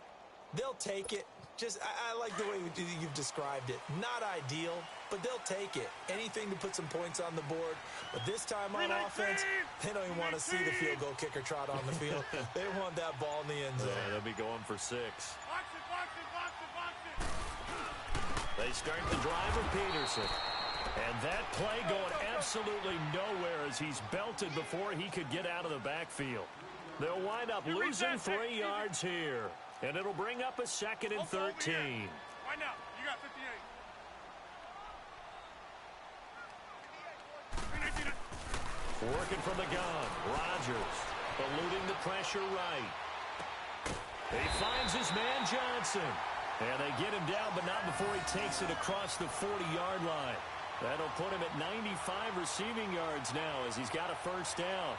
They'll take it. I like the way you've described it. Not ideal, but they'll take it. Anything to put some points on the board. But this time on offense, they don't even want to see the field goal kicker trot on the field. They want that ball in the end zone. Yeah, they'll be going for 6. They start the drive with Peterson. And that play going absolutely nowhere as he's belted before he could get out of the backfield. They'll wind up losing 3 yards here. And it'll bring up a 2nd and 13. Right now, you got 58. Working from the gun. Rodgers eluding the pressure right. He finds his man Johnson. And they get him down, but not before he takes it across the 40-yard line. That'll put him at 95 receiving yards now as he's got a first down.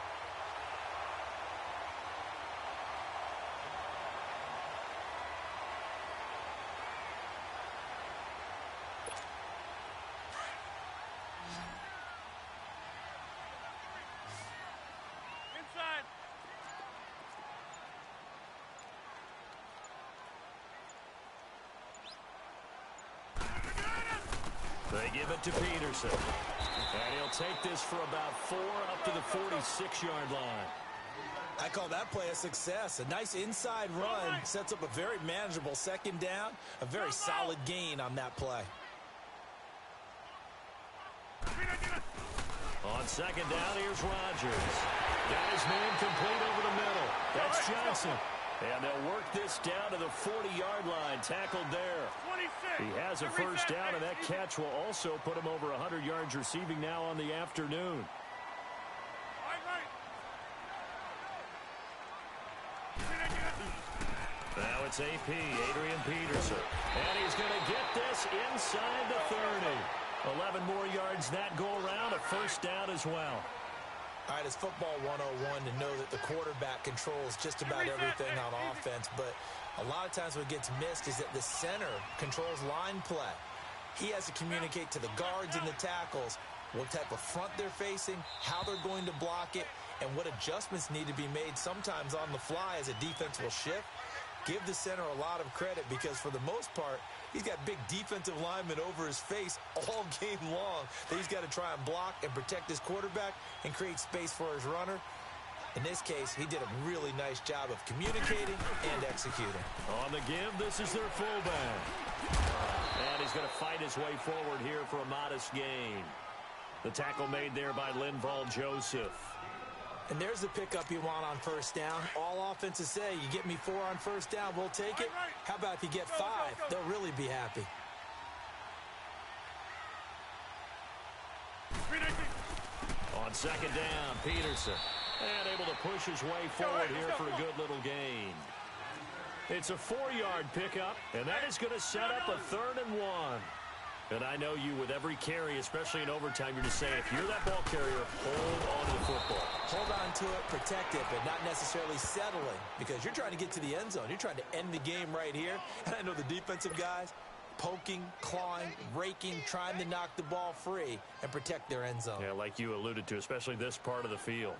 They give it to Peterson. And he'll take this for about 4 up to the 46-yard line. I call that play a success. A nice inside run sets up a very manageable second down. A very solid gain on that play. On second down, here's Rodgers. Got his man complete over the middle. That's Johnson. And they'll work this down to the 40-yard line. Tackled there. He has a first down, and that catch will also put him over 100 yards receiving now on the afternoon. Now it's AP, Adrian Peterson. And he's going to get this inside the 30. 11 more yards that go around, a first down as well. All right, it's football 101 to know that the quarterback controls just about everything on offense, but a lot of times what gets missed is that the center controls line play. He has to communicate to the guards and the tackles what type of front they're facing, how they're going to block it, and what adjustments need to be made sometimes on the fly as a defense will shift. Give the center a lot of credit because for the most part, he's got big defensive linemen over his face all game long that he's got to try and block and protect his quarterback and create space for his runner. In this case, he did a really nice job of communicating and executing. On the give, this is their fullback. And he's going to fight his way forward here for a modest gain. The tackle made there by Linval Joseph. And there's the pickup you want on first down. All offenses say, you get me 4 on first down, we'll take it. How about if you get 5? They'll really be happy. On second down, Peterson. And able to push his way forward here for a good little gain. It's a 4-yard pickup, and that is going to set up a 3rd and 1. And I know you, with every carry, especially in overtime, you're just saying, if you're that ball carrier, hold on to the football. Hold on to it, protect it, but not necessarily settling, because you're trying to get to the end zone. You're trying to end the game right here. And I know the defensive guys, poking, clawing, raking, trying to knock the ball free and protect their end zone. Yeah, like you alluded to, especially this part of the field.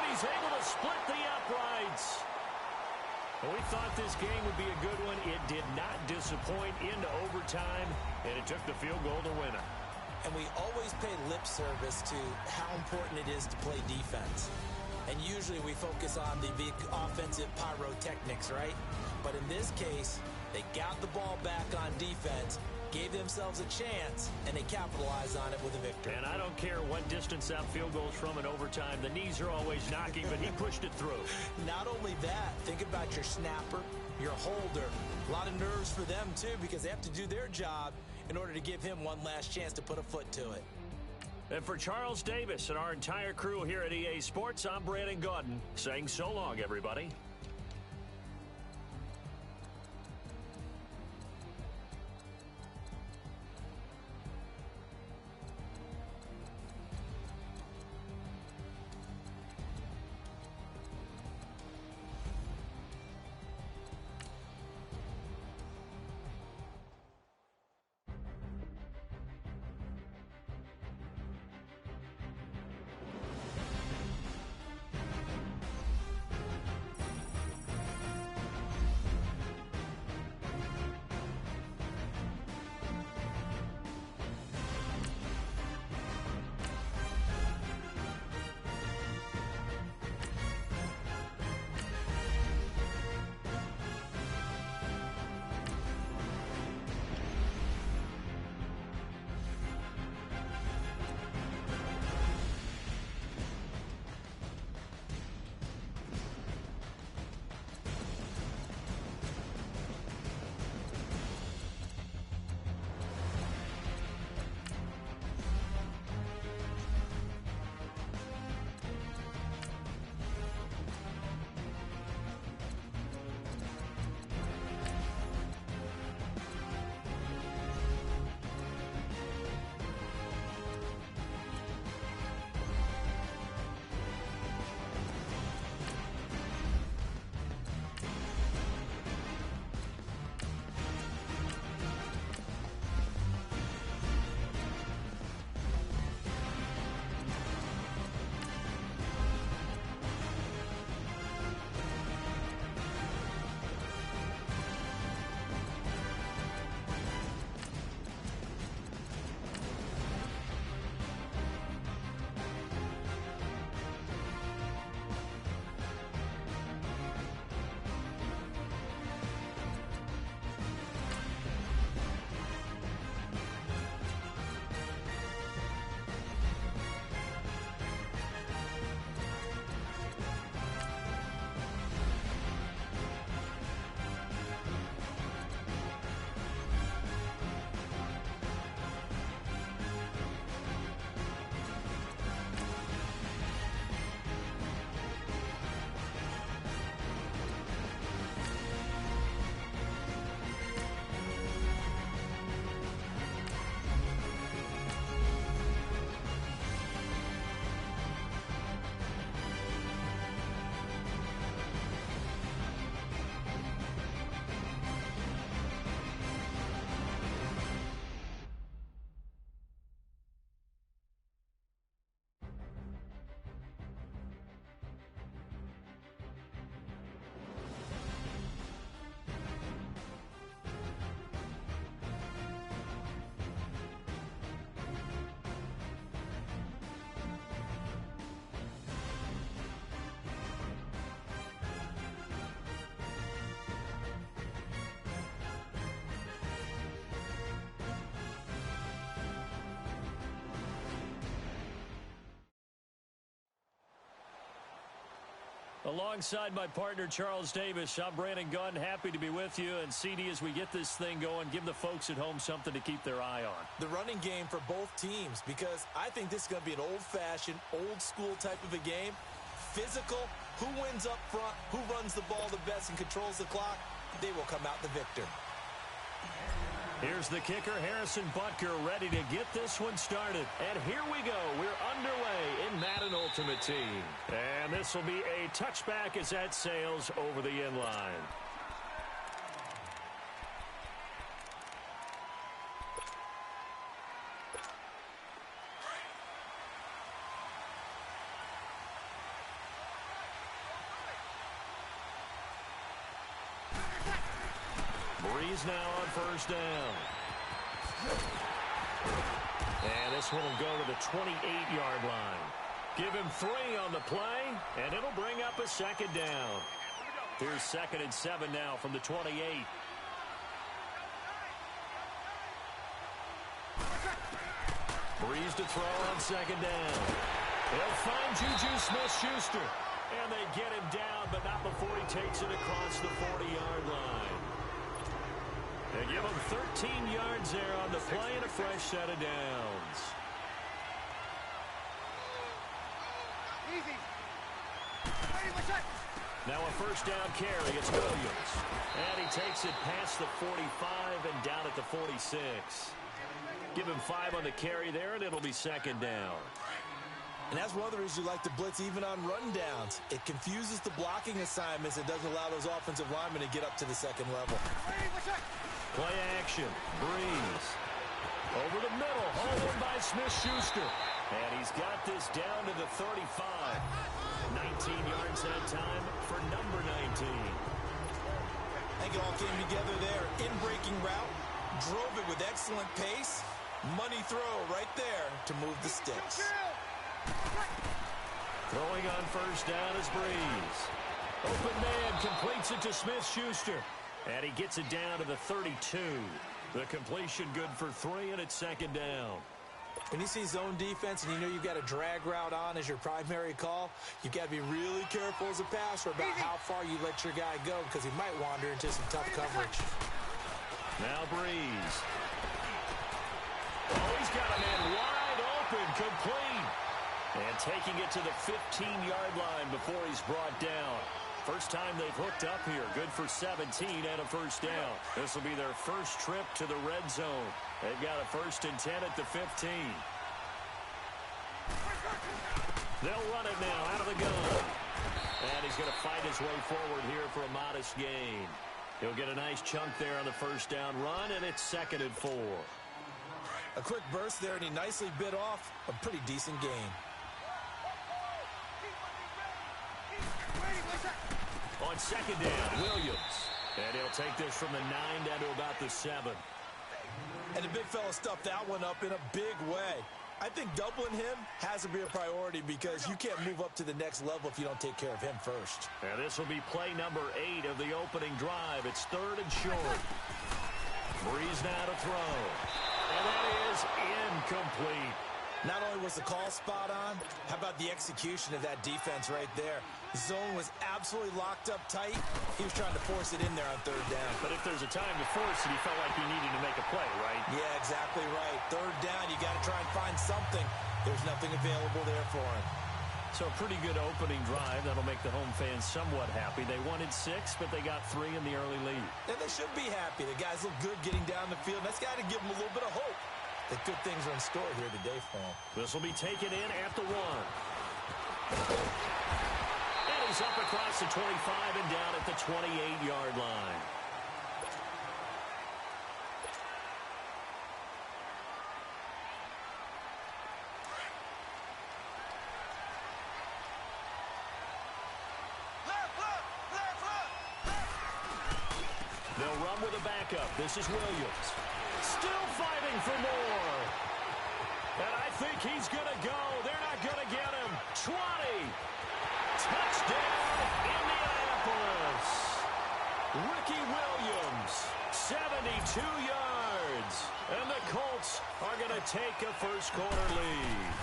He's able to split the uprights. Well, we thought this game would be a good one. It did not disappoint into overtime, and it took the field goal to win it. And we always pay lip service to how important it is to play defense. And usually we focus on the big offensive pyrotechnics, right? But in this case, they got the ball back on defense, gave themselves a chance, and they capitalized on it with a victory. And I don't care what distance that field goes from in overtime. The knees are always knocking, but he pushed it through. Not only that, think about your snapper, your holder. A lot of nerves for them, too, because they have to do their job in order to give him one last chance to put a foot to it. And for Charles Davis and our entire crew here at EA Sports, I'm Brandon Gaudin saying so long, everybody. Alongside my partner, Charles Davis, I'm Brandon Gunn. Happy to be with you. And, CD, as we get this thing going, give the folks at home something to keep their eye on. The running game for both teams, because I think this is going to be an old-fashioned, old-school type of a game. Physical, who wins up front, who runs the ball the best and controls the clock, they will come out the victor. Here's the kicker, Harrison Butker, ready to get this one started. And here we go. We're underway in Madden Ultimate Team. And this will be a touchback as that sails over the end line. Breeze now on first down. And this one will go to the 28-yard line. Give him 3 on the play, and it'll bring up a second down. Here's 2nd and 7 now from the 28. Breeze to throw on second down. He'll find Juju Smith-Schuster. And they get him down, but not before he takes it across the 40-yard line. They give him 13 yards there on the play and a fresh set of downs. Easy. Now a first down carry. It's Williams. And he takes it past the 45 and down at the 46. Give him 5 on the carry there, and it'll be second down. And that's one of the reasons you like to blitz even on rundowns. It confuses the blocking assignments. It doesn't allow those offensive linemen to get up to the second level. Play action. Breeze. Over the middle. Hauled in by Smith-Schuster. And he's got this down to the 35. 19 yards that time for number 19. I think it all came together there. In-breaking route. Drove it with excellent pace. Money throw right there to move the sticks. Throwing on first down is Breeze. Open man completes it to Smith-Schuster. And he gets it down to the 32. The completion good for 3, and it's second down. When you see zone defense and you know you've got a drag route on as your primary call, you've got to be really careful as a passer about how far you let your guy go because he might wander into some tough coverage. Now Breeze. Oh, he's got a man wide open, complete. And taking it to the 15-yard line before he's brought down. First time they've hooked up here. Good for 17 and a first down. This will be their first trip to the red zone. They've got a 1st and 10 at the 15. They'll run it now out of the gun. And he's going to fight his way forward here for a modest gain. He'll get a nice chunk there on the first down run, and it's 2nd and 4. A quick burst there, and he nicely bit off a pretty decent gain. On second down, Williams. And he'll take this from the 9 down to about the 7. And the big fella stuffed that one up in a big way. I think doubling him has to be a priority because you can't move up to the next level if you don't take care of him first. And this will be play number 8 of the opening drive. It's 3rd and short. Breeze now to throw. And that is incomplete. Not only was the call spot on, how about the execution of that defense right there? The zone was absolutely locked up tight. He was trying to force it in there on 3rd down. But if there's a time to force it, he felt like he needed to make a play, right? Yeah, exactly right. 3rd down, you got to try and find something. There's nothing available there for him. So a pretty good opening drive. That'll make the home fans somewhat happy. They wanted 6, but they got 3 in the early lead. And they should be happy. The guys look good getting down the field. That's got to give them a little bit of hope that good things are in store here today for him. This will be taken in at the 1. And he's up across the 25 and down at the 28-yard line. They'll run with a backup. This is Williams. Still fighting for more. And I think he's going to go. They're not going to get him. 20. Touchdown, Indianapolis. Ricky Williams, 72 yards. And the Colts are going to take a first quarter lead.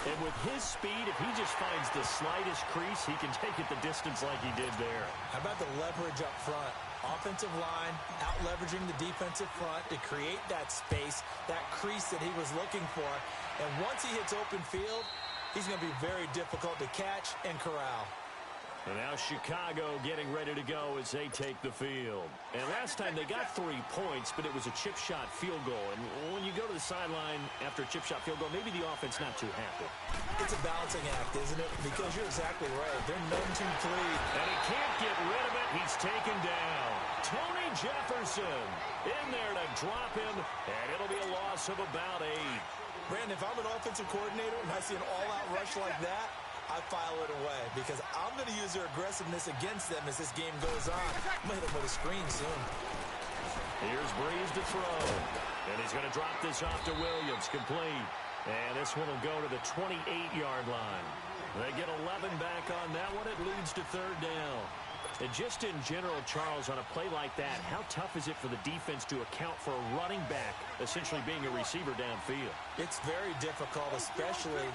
And with his speed, if he just finds the slightest crease, he can take it the distance like he did there. How about the leverage up front? Offensive line out-leveraging the defensive front to create that space, that crease that he was looking for. And once he hits open field, he's going to be very difficult to catch and corral. And now Chicago getting ready to go as they take the field. And last time they got 3 points, but it was a chip shot field goal. And when you go to the sideline after a chip shot field goal, maybe the offense not too happy. It's a balancing act, isn't it? Because you're exactly right. They're none too clean. And he can't get rid of it. He's taken down. Tony Jefferson in there to drop him, and it'll be a loss of about 8. Brandon, if I'm an offensive coordinator and I see an all-out rush like that, I file it away because I'm going to use their aggressiveness against them as this game goes on. I'm going to hit them with a screen soon. Here's Breeze to throw. And he's going to drop this off to Williams. Complete. And this one will go to the 28-yard line. They get 11 back on that one. It leads to 3rd down. And just in general, Charles, on a play like that, how tough is it for the defense to account for a running back essentially being a receiver downfield? It's very difficult, especially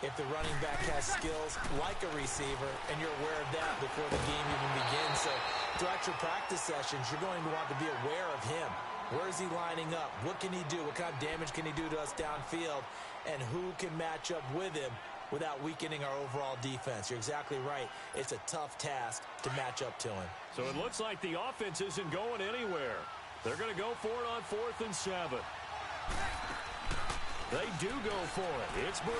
if the running back has skills like a receiver, and you're aware of that before the game even begins. So throughout your practice sessions, you're going to want to be aware of him. Where is he lining up? What can he do? What kind of damage can he do to us downfield? And who can match up with him without weakening our overall defense? You're exactly right. It's a tough task to match up to him. So it looks like the offense isn't going anywhere. They're going to go for it on 4th and 7. They do go for it. It's Breeze.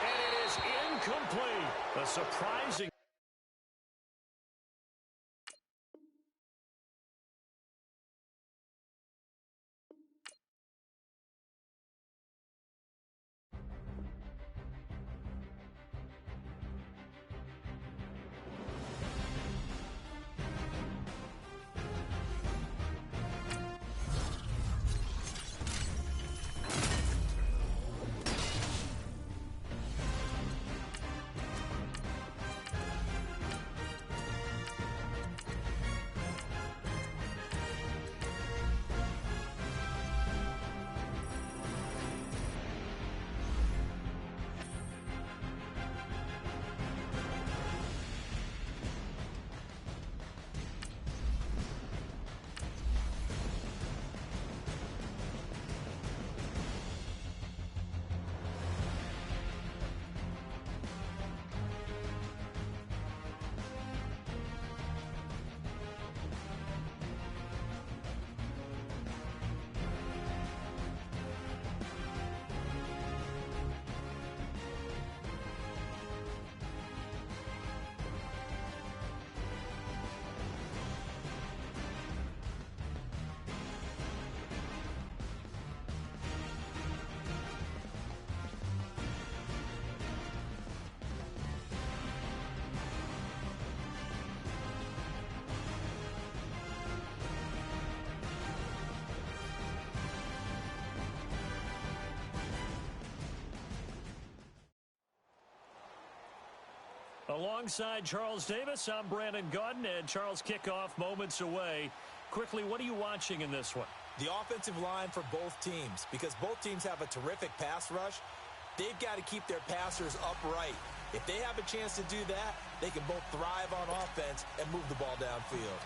And it is incomplete. A surprising. Alongside Charles Davis, I'm Brandon Gaudin, and Charles, kickoff moments away. Quickly, what are you watching in this one? The offensive line for both teams, because both teams have a terrific pass rush. They've got to keep their passers upright. If they have a chance to do that, they can both thrive on offense and move the ball downfield.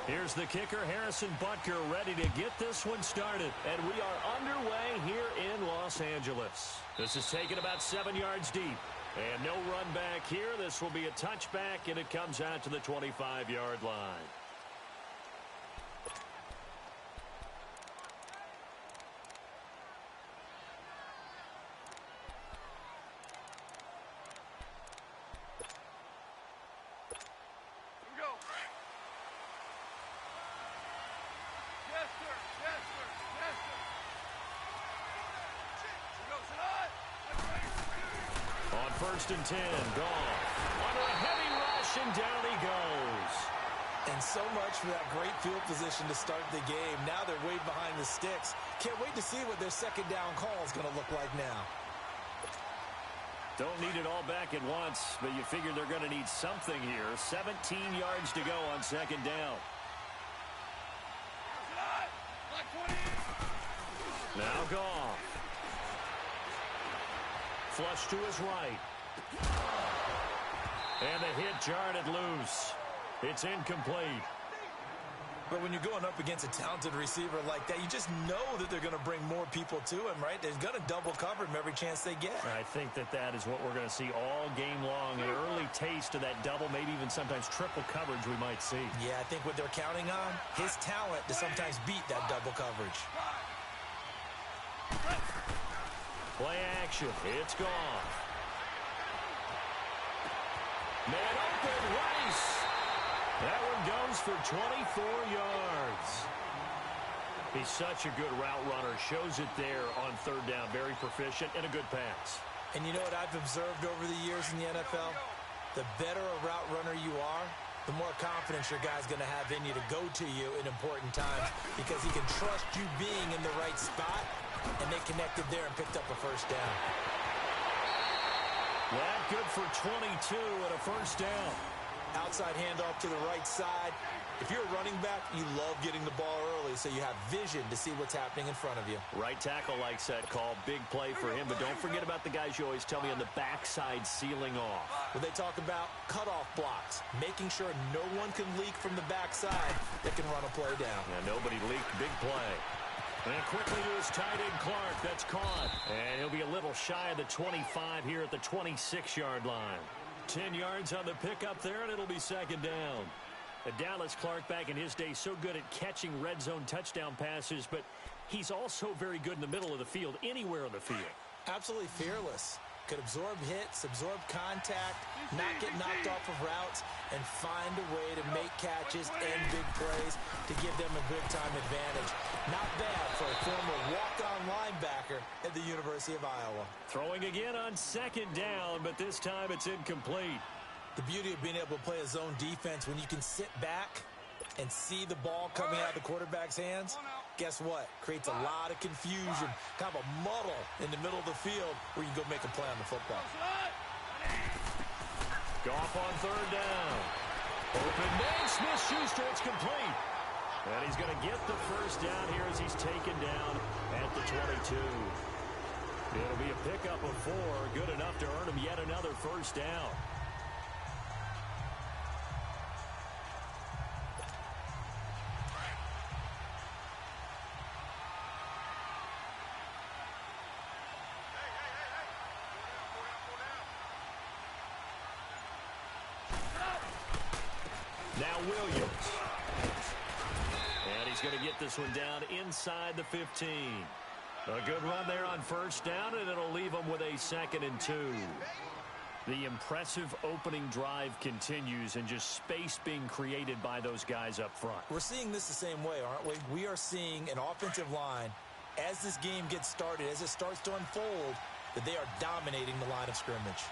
Here's the kicker, Harrison Butker, ready to get this one started. And we are underway here in Los Angeles. This is taken about 7 yards deep. And no run back here. This will be a touchback, and it comes out to the 25-yard line. First and 10, Goff under a heavy rush, and down he goes. And so much for that great field position to start the game. Now they're way behind the sticks. Can't wait to see what their second down call is going to look like now. Don't need it all back at once, but you figure they're going to need something here. 17 yards to go on second down. Now Goff. Flush to his right. And the hit jarred it loose. It's incomplete. But when you're going up against a talented receiver like that, you just know that they're going to bring more people to him, right? They're going to double cover him every chance they get. I think that is what we're going to see all game long. An early taste of that double, maybe even sometimes triple coverage we might see. Yeah, I think what they're counting on, his talent to sometimes beat that double coverage. Play action. It's gone. Man open, Rice. That one goes for 24 yards. He's such a good route runner. Shows it there on third down. Very proficient and a good pass. And you know what I've observed over the years in the NFL? The better a route runner you are, the more confidence your guy's going to have in you to go to you in important times because he can trust you being in the right spot, and they connected there and picked up a first down. That good for 22 and a first down. Outside handoff to the right side. If you're a running back, you love getting the ball early so you have vision to see what's happening in front of you. Right tackle likes that call. Big play for him, but don't forget about the guys you always tell me on the backside sealing off. Well, they talk about cutoff blocks, making sure no one can leak from the backside that can run a play down. Yeah, nobody leaked. Big play. And quickly to his tight end, Clark. That's caught. And he'll be a little shy of the 25 here at the 26-yard line. 10 yards on the pickup there, and it'll be second down. Dallas Clark back in his day, so good at catching red zone touchdown passes, but he's also very good in the middle of the field, anywhere on the field. Absolutely fearless. Could absorb hits, absorb contact, not get knocked off of routes, and find a way to make catches and big plays to give them a good time advantage. Not bad for a former walk-on linebacker at the University of Iowa. Throwing again on second down, but this time it's incomplete. The beauty of being able to play a zone defense when you can sit back and see the ball coming out of the quarterback's hands, guess what? Creates a lot of confusion, kind of a muddle in the middle of the field where you can go make a play on the football. Goff on third down. Open man, Smith-Schuster, it's complete. And he's going to get the first down here as he's taken down at the 22. It'll be a pickup of 4, good enough to earn him yet another first down. Now Williams. And he's going to get this one down inside the 15. A good run there on first down, and it'll leave him with a 2nd and 2. The impressive opening drive continues, and just space being created by those guys up front. We're seeing this the same way, aren't we? We are seeing an offensive line, as this game gets started, as it starts to unfold, that they are dominating the line of scrimmage.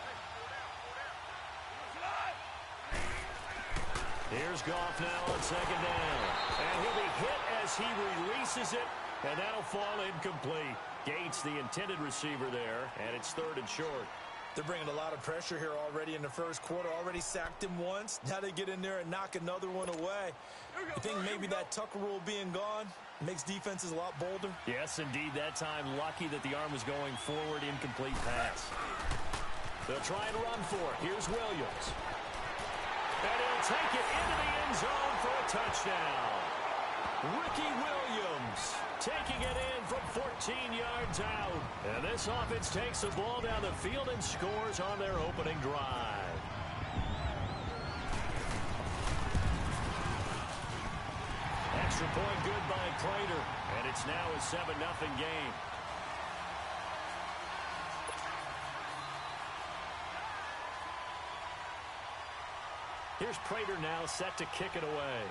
Here's Goff now on second down. And he'll be hit as he releases it, and that'll fall incomplete. Gates, the intended receiver there, and it's 3rd and short. They're bringing a lot of pressure here already in the first quarter. Already sacked him once. Now they get in there and knock another one away. You think maybe that Tucker rule being gone makes defenses a lot bolder? Yes, indeed. That time, lucky that the arm was going forward. Incomplete pass. They'll try and run for it. Here's Williams. And he'll take it into the end zone for a touchdown. Ricky Williams taking it in from 14 yards out. And this offense takes the ball down the field and scores on their opening drive. Extra point good by Prater. And it's now a 7-0 game. Here's Prater now set to kick it away.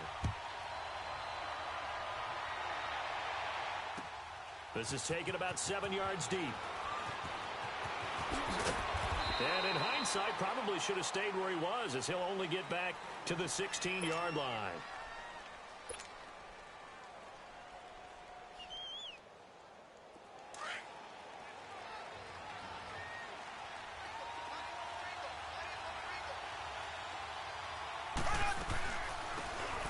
This is taken about 7 yards deep. And in hindsight, probably should have stayed where he was, as he'll only get back to the 16-yard line.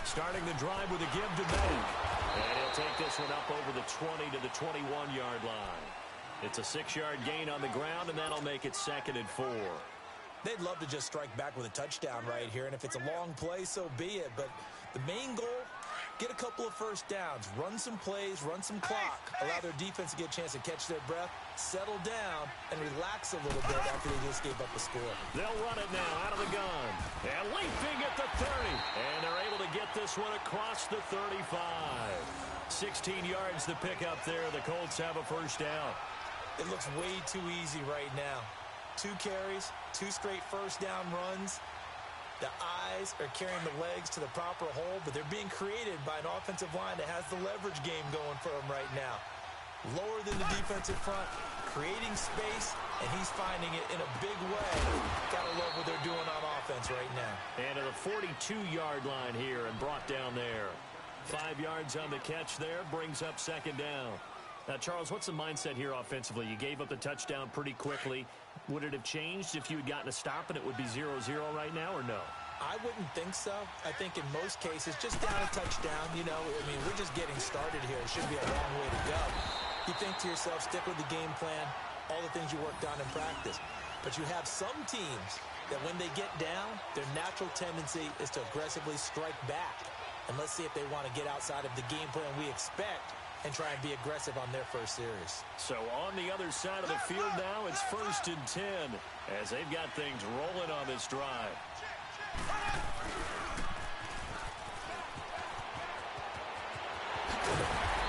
Starting the drive with a give to Madden. And he'll take this one up over the 20 to the 21-yard line. It's a 6-yard gain on the ground, and that'll make it 2nd and 4. They'd love to just strike back with a touchdown right here, and if it's a long play, so be it. But the main goal, get a couple of first downs, run some plays, run some clock, allow their defense to get a chance to catch their breath, settle down, and relax a little bit after they just gave up a score. They'll run it now out of the gun. And leaping at the 30. And they're able to get this one across the 35. 16 yards to pick up there. The Colts have a first down. It looks way too easy right now. 2 carries, 2 straight first down runs. The eyes are carrying the legs to the proper hole, but they're being created by an offensive line that has the leverage game going for them right now. Lower than the defensive front, creating space, and he's finding it in a big way. Gotta love what they're doing on offense right now. And to the 42-yard line here and brought down there. 5 yards on the catch there, brings up 2nd down. Now, Charles, what's the mindset here offensively? You gave up the touchdown pretty quickly. Would it have changed if you had gotten a stop and it would be 0-0 right now, or no? I wouldn't think so. I think in most cases, just down a touchdown, you know, I mean, we're just getting started here. It shouldn't be a long way to go. You think to yourself, stick with the game plan, all the things you worked on in practice. But you have some teams that when they get down, their natural tendency is to aggressively strike back. And let's see if they want to get outside of the game plan we expect and try and be aggressive on their first series. So on the other side of the field now, it's 1st and 10 as they've got things rolling on this drive.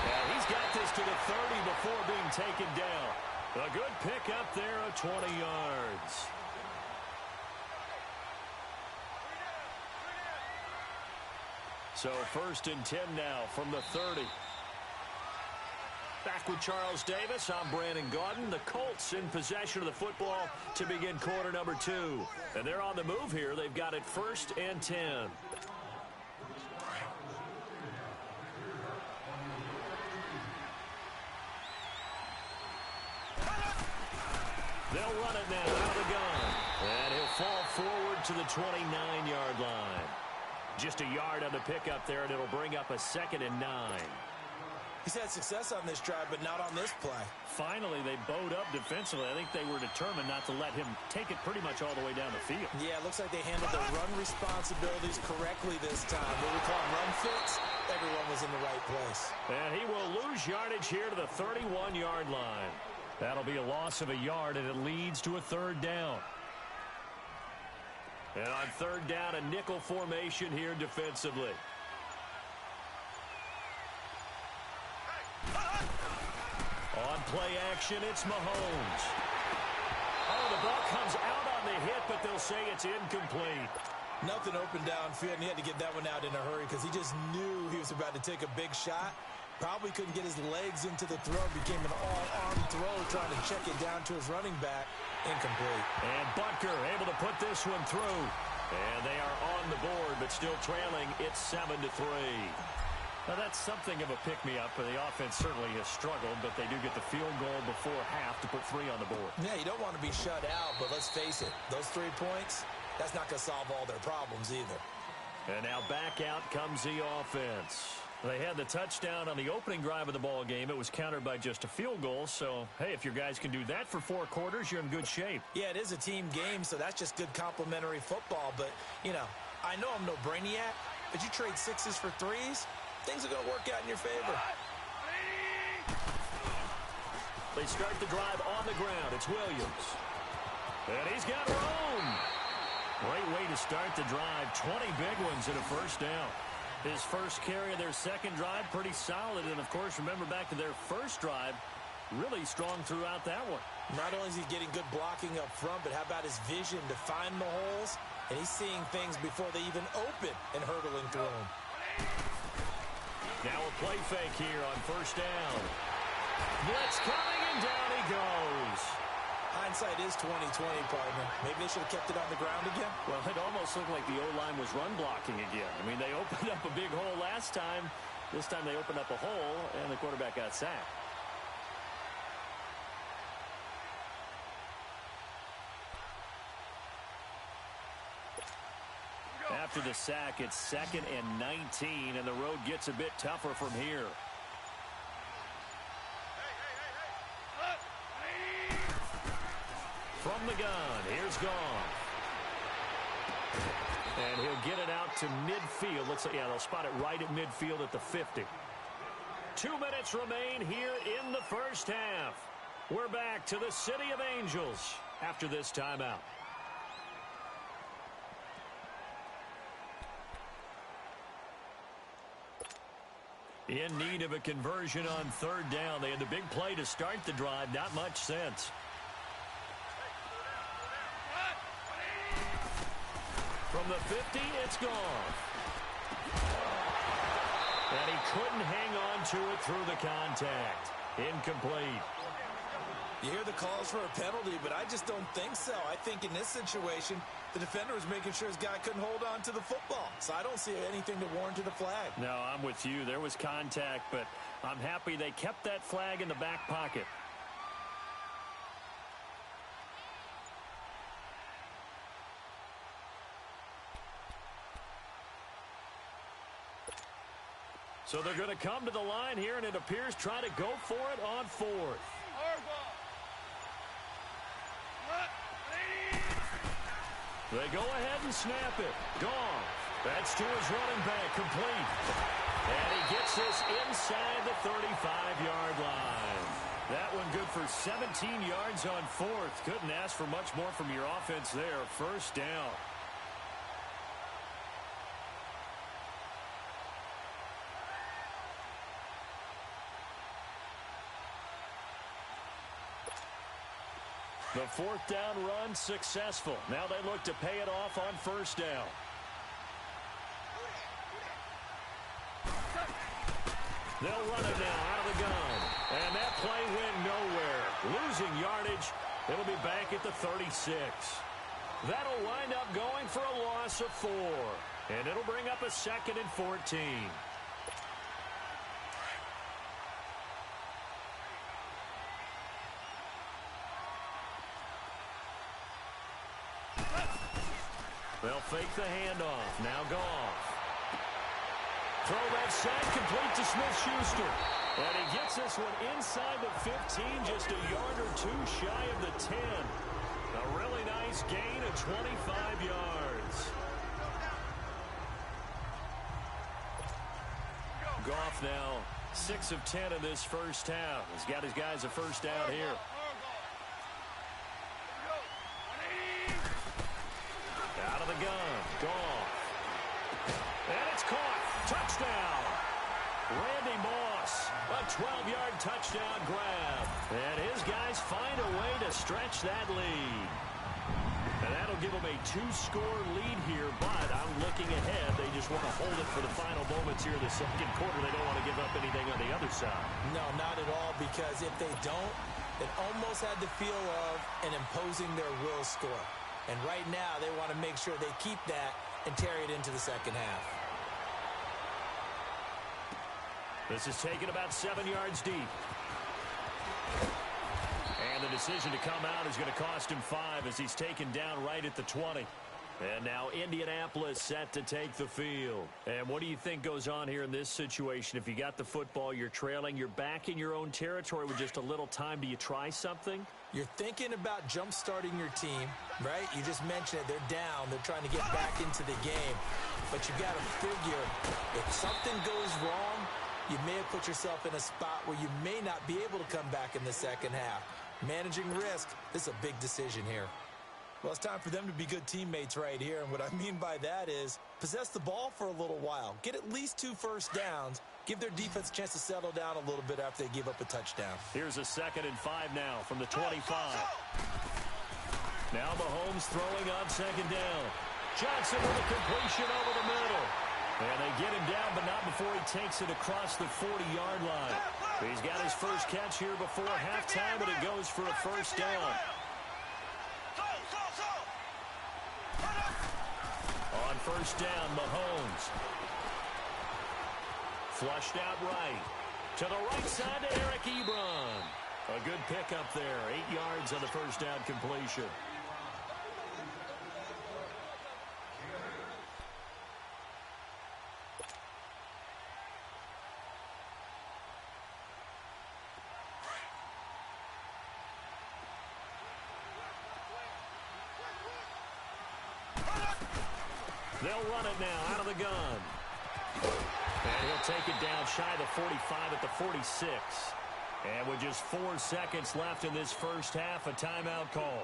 And he's got this to the 30 before being taken down. A good pick up there of 20 yards. So 1st and 10 now from the 30. Back with Charles Davis, I'm Brandon Gaudin. The Colts in possession of the football to begin quarter number 2. And they're on the move here. They've got it 1st and 10. They'll run it now out of the gun. And he'll fall forward to the 29-yard line. Just a yard on the pickup there, and it'll bring up a 2nd and 9. He's had success on this drive, but not on this play. Finally, they bowed up defensively. I think they were determined not to let him take it pretty much all the way down the field. Yeah, it looks like they handled their run responsibilities correctly this time. What we call run fits, everyone was in the right place. And he will lose yardage here to the 31-yard line. That'll be a loss of a yard, and it leads to a 3rd down. And on 3rd down, a nickel formation here defensively. On play action, it's Mahomes. Oh, the ball comes out on the hit, but they'll say it's incomplete. Nothing open downfield, and he had to get that one out in a hurry because he just knew he was about to take a big shot. Probably couldn't get his legs into the throw. Became an all-arm throw, trying to check it down to his running back. Incomplete. And Butker able to put this one through. And they are on the board, but still trailing. It's 7-3. Now, that's something of a pick-me-up. The offense certainly has struggled, but they do get the field goal before half to put 3 on the board. Yeah, you don't want to be shut out, but let's face it. Those 3 points, that's not going to solve all their problems either. And now back out comes the offense. They had the touchdown on the opening drive of the ball game. It was countered by just a field goal. So, hey, if your guys can do that for 4 quarters, you're in good shape. Yeah, it is a team game, so that's just good complimentary football. But, you know, I know I'm no brainiac, but you trade 6s for 3s, things are going to work out in your favor. They start the drive on the ground. It's Williams. And he's got room. Great way to start the drive. 20 big ones and a first down. His first carry of their second drive, pretty solid. And, of course, remember back to their first drive, really strong throughout that one. Not only is he getting good blocking up front, but how about his vision to find the holes? And he's seeing things before they even open and hurdling through them. Now a play fake here on first down. Blitz coming, and down he goes. Hindsight is 20/20, partner. Maybe they should have kept it on the ground again. Well, it almost looked like the O-line was run blocking again. I mean, they opened up a big hole last time. This time they opened up a hole, and the quarterback got sacked. after the sack. It's 2nd and 19, and the road gets a bit tougher from here. From the gun, here's Goff. And he'll get it out to midfield. Looks like, yeah, they'll spot it right at midfield at the 50. 2 minutes remain here in the first half. We're back to the City of Angels after this timeout. In need of a conversion on 3rd down. They had the big play to start the drive. Not much sense. From the 50, it's gone. And he couldn't hang on to it through the contact. Incomplete. You hear the calls for a penalty, but I just don't think so. I think in this situation, the defender was making sure his guy couldn't hold on to the football. So I don't see anything to warrant a flag. No, I'm with you. There was contact, but I'm happy they kept that flag in the back pocket. So they're going to come to the line here, and it appears try to go for it on 4th. They go ahead and snap it. Gone. That's to his running back. Complete. And he gets this inside the 35-yard line. That one good for 17 yards on 4th. Couldn't ask for much more from your offense there. 1st down. The 4th down run successful. Now they look to pay it off on 1st down. They'll run it now out of the gun. And that play went nowhere. Losing yardage. It'll be back at the 36. That'll wind up going for a loss of 4. And it'll bring up a 2nd and 14. They'll fake the handoff. Now Goff. Throw that side complete to Smith-Schuster. And he gets this one inside the 15, just a yard or 2 shy of the 10. A really nice gain of 25 yards. Goff now 6 of 10 in this first half. He's got his guys a 1st down here. Out of the gun. Goff. And it's caught. Touchdown. Randy Moss. A 12-yard touchdown grab. And his guys find a way to stretch that lead. And that'll give them a 2-score lead here, but I'm looking ahead. They just want to hold it for the final moments here in the 2nd quarter. They don't want to give up anything on the other side. No, not at all, because if they don't, it almost had the feel of an imposing their will score. And right now, they want to make sure they keep that and carry it into the 2nd half. This is taken about 7 yards deep. And the decision to come out is going to cost him 5 as he's taken down right at the 20. And now Indianapolis set to take the field. And what do you think goes on here in this situation? If you got the football, you're trailing, you're back in your own territory with just a little time. Do you try something? You're thinking about jump-starting your team, right? You just mentioned it. They're down. They're trying to get back into the game. But you got to figure if something goes wrong, you may have put yourself in a spot where you may not be able to come back in the 2nd half. Managing risk, this is a big decision here. Well, it's time for them to be good teammates right here. And what I mean by that is possess the ball for a little while. Get at least 2 first downs. Give their defense a chance to settle down a little bit after they give up a touchdown. Here's a 2nd and 5 now from the 25. Now Mahomes throwing on 2nd down. Johnson with a completion over the middle. And they get him down, but not before he takes it across the 40-yard line. He's got his first catch here before halftime, and it goes for a 1st down. On 1st down, Mahomes. Flushed out right. To the right side to Eric Ebron. A good pickup there. 8 yards on the 1st down completion. They'll run it now out of the gun. And he'll take it down shy of the 45 at the 46. And with just 4 seconds left in this first half, a timeout call.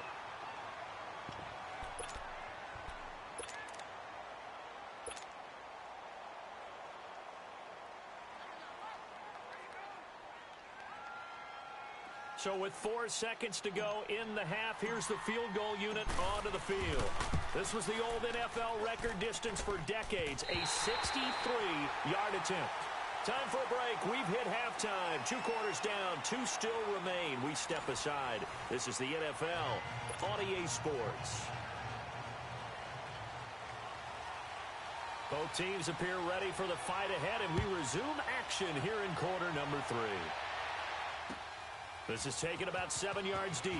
So with 4 seconds to go in the half, here's the field goal unit onto the field. This was the old NFL record distance for decades, a 63-yard attempt. Time for a break. We've hit halftime. 2 quarters down, 2 still remain. We step aside. This is the NFL on EA Sports. Both teams appear ready for the fight ahead, and we resume action here in quarter number 3. This is taken about 7 yards deep.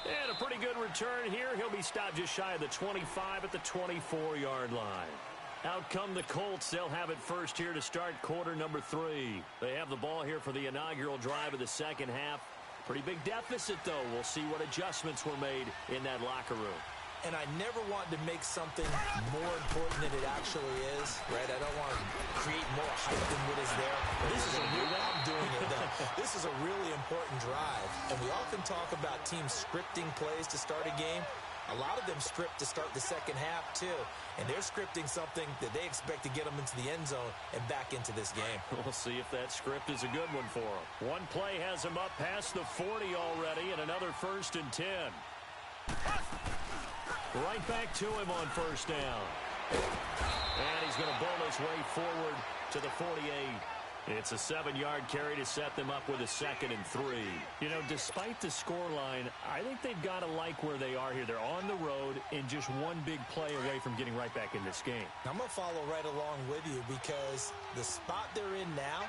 And a pretty good return here. He'll be stopped just shy of the 25 at the 24-yard line. Out come the Colts. They'll have it first here to start quarter number 3. They have the ball here for the inaugural drive of the second half. Pretty big deficit, though. We'll see what adjustments were made in that locker room. And I never want to make something more important than it actually is, right? I don't want to create more hype than what is there. I'm doing it, though. This is a really important drive. And we often talk about teams scripting plays to start a game. A lot of them script to start the second half, too. And they're scripting something that they expect to get them into the end zone and back into this game. We'll see if that script is a good one for them. One play has them up past the 40 already, and another 1st and 10. Right back to him on first down. And he's going to bowl his way forward to the 48. It's a 7-yard carry to set them up with a 2nd and 3. You know, despite the scoreline, I think they've got to like where they are here. They're on the road and just one big play away from getting right back in this game. I'm going to follow right along with you because the spot they're in now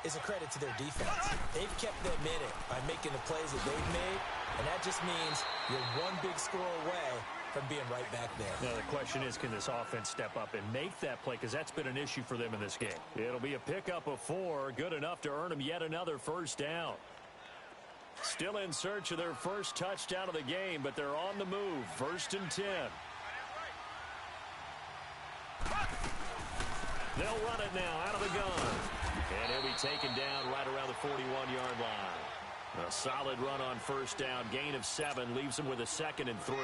is a credit to their defense. They've kept them in it by making the plays that they've made, and that just means you're one big score away from being right back there. Now, the question is, can this offense step up and make that play? Because that's been an issue for them in this game. It'll be a pickup of 4, good enough to earn them yet another first down. Still in search of their first touchdown of the game, but they're on the move. 1st and 10. They'll run it now out of the gun. And he'll be taken down right around the 41-yard line. A solid run on first down. Gain of 7 leaves them with a 2nd and 3.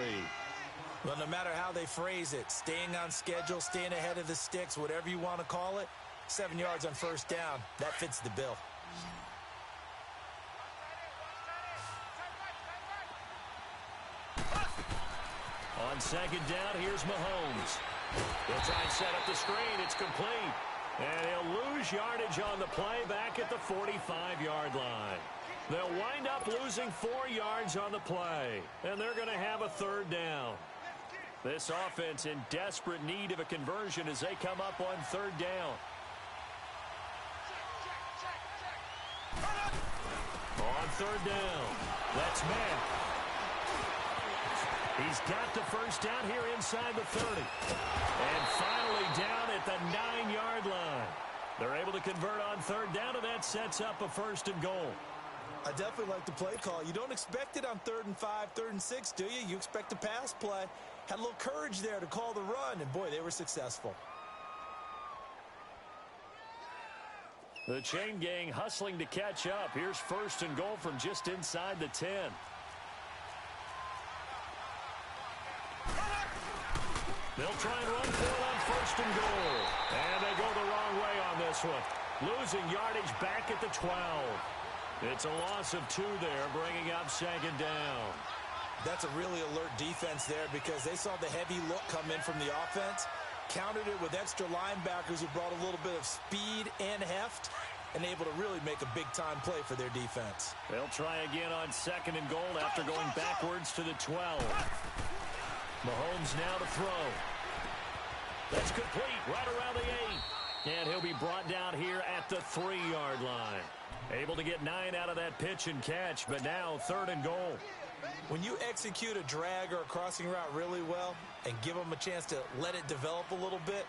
Well, no matter how they phrase it, staying on schedule, staying ahead of the sticks, whatever you want to call it, 7 yards on first down, that fits the bill. On 2nd down, here's Mahomes. He'll try and set up the screen. It's complete. And he'll lose yardage on the play back at the 45-yard line. They'll wind up losing 4 yards on the play. And they're going to have a 3rd down. This offense in desperate need of a conversion as they come up on 3rd down. On 3rd down, that's Mack. He's got the first down here inside the 30. And finally down at the 9-yard line. They're able to convert on 3rd down, and that sets up a 1st and goal. I definitely like the play call. You don't expect it on 3rd and 5, 3rd and 6, do you? You expect a pass play. Had a little courage there to call the run, and boy, they were successful. The chain gang hustling to catch up. Here's 1st and goal from just inside the 10. They'll try and run for it on 1st and goal. And they go the wrong way on this one. Losing yardage back at the 12. It's a loss of 2 there, bringing up 2nd down. That's a really alert defense there because they saw the heavy look come in from the offense, countered it with extra linebackers who brought a little bit of speed and heft, and able to really make a big-time play for their defense. They'll try again on 2nd and goal after going backwards to the 12. Mahomes now to throw. That's complete right around the 8. And he'll be brought down here at the 3-yard line. Able to get 9 out of that pitch and catch, but now 3rd and goal. When you execute a drag or a crossing route really well and give them a chance to let it develop a little bit,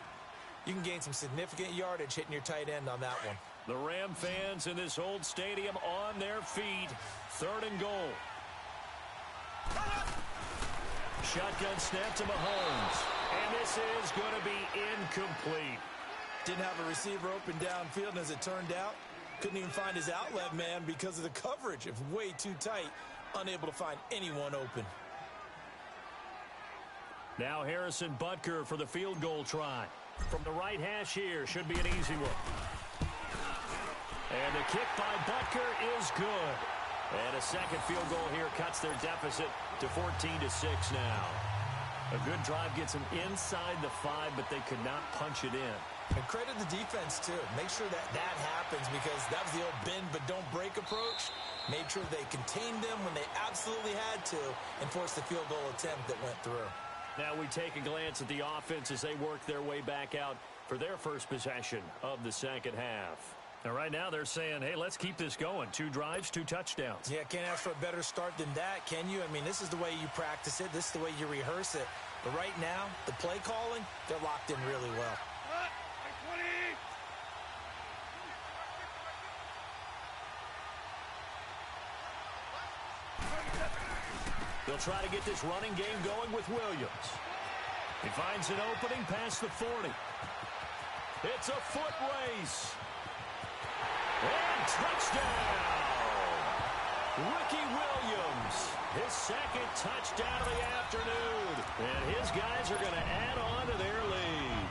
you can gain some significant yardage hitting your tight end on that one. The Ram fans in this old stadium on their feet. 3rd and goal. Shotgun snap to Mahomes. And this is going to be incomplete. Didn't have a receiver open downfield, and as it turned out, couldn't even find his outlet man because of the coverage. It was way too tight, unable to find anyone open. Now Harrison Butker for the field goal try. From the right hash here, should be an easy one. And the kick by Butker is good. And a second field goal here cuts their deficit to 14-6 now. A good drive gets them inside the 5, but they could not punch it in. And credit the defense, too. Make sure that happens because that was the old bend but don't break approach. Made sure they contained them when they absolutely had to and forced the field goal attempt that went through. Now we take a glance at the offense as they work their way back out for their first possession of the second half. Now right now they're saying, hey, let's keep this going. 2 drives, 2 touchdowns. Yeah, can't ask for a better start than that, can you? I mean, this is the way you practice it. This is the way you rehearse it. But right now, the play calling, they're locked in really well. They'll try to get this running game going with Williams. He finds an opening past the 40. It's a foot race. And touchdown! Ricky Williams, his second touchdown of the afternoon. And his guys are going to add on to their lead.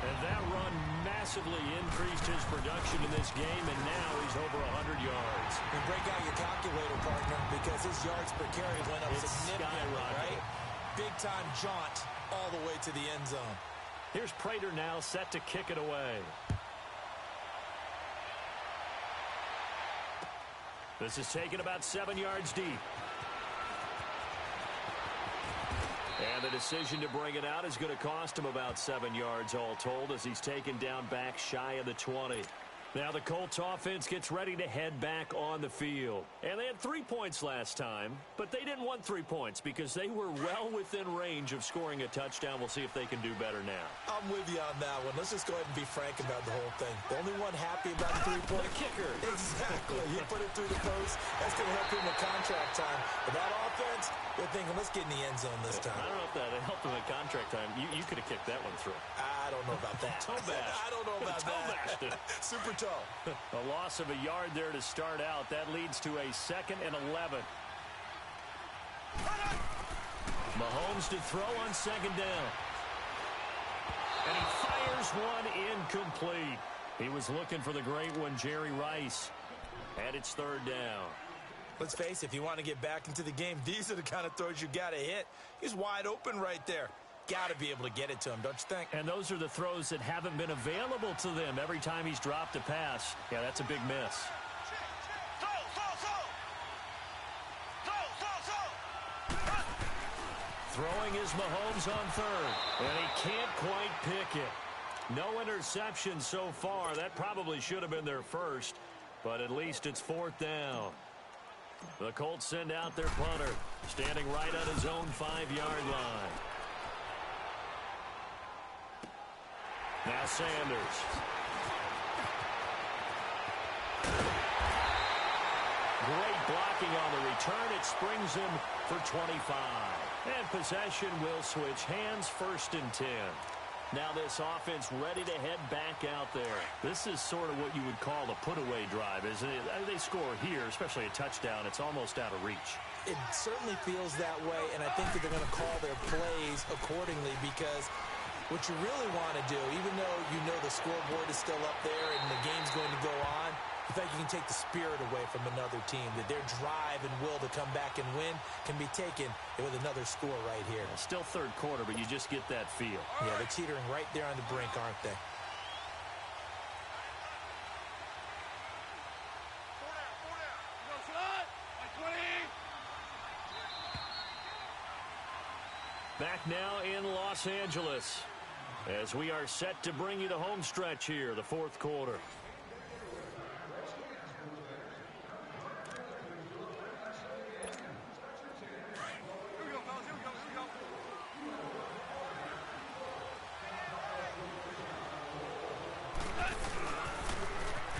And that run massively increased his production in this game, and now he's over 100 yards. You break out your calculator, partner, because his yards per carry went up significantly, right? Big-time jaunt all the way to the end zone. Here's Prater now set to kick it away. This is taken about 7 yards deep. And the decision to bring it out is going to cost him about 7 yards all told as he's taken down back shy of the 20. Now the Colts offense gets ready to head back on the field. And they had 3 points last time, but they didn't want 3 points because they were well within range of scoring a touchdown. We'll see if they can do better now. I'm with you on that one. Let's just go ahead and be frank about the whole thing. The only one happy about the 3-point kicker. Exactly. You put it through the post. That's going to help him with contract time. But that offense, they're thinking, let's get in the end zone this time. I don't know if that helped him at contract time. You could have kicked that one through. I don't know about that. Toe bash. I don't know about that. Super toe. A loss of a yard there to start out. That leads to a 2nd and 11. Mahomes to throw on 2nd down. And he fires one incomplete. He was looking for the great one, Jerry Rice. And it's 3rd down. Let's face it, if you want to get back into the game, these are the kind of throws you got to hit. He's wide open right there. Got to be able to get it to him, don't you think? And those are the throws that haven't been available to them every time he's dropped a pass. Yeah, that's a big miss. Throwing is Mahomes on 3rd, and he can't quite pick it. No interception so far. That probably should have been their first, but at least it's 4th down. The Colts send out their punter, standing right on his own 5-yard line. Now Sanders. Great blocking on the return. It springs him for 25. And possession will switch hands, 1st and 10. Now this offense ready to head back out there. This is sort of what you would call a put-away drive, isn't it? They score here, especially a touchdown. It's almost out of reach. It certainly feels that way, and I think that they're going to call their plays accordingly because what you really want to do, even though you know the scoreboard is still up there and the game's going to go on, in fact, you can take the spirit away from another team, that their drive and will to come back and win can be taken with another score right here. Still 3rd quarter, but you just get that feel. Yeah, they're teetering right there on the brink, aren't they? Back now in Los Angeles as we are set to bring you the home stretch here, the 4th quarter.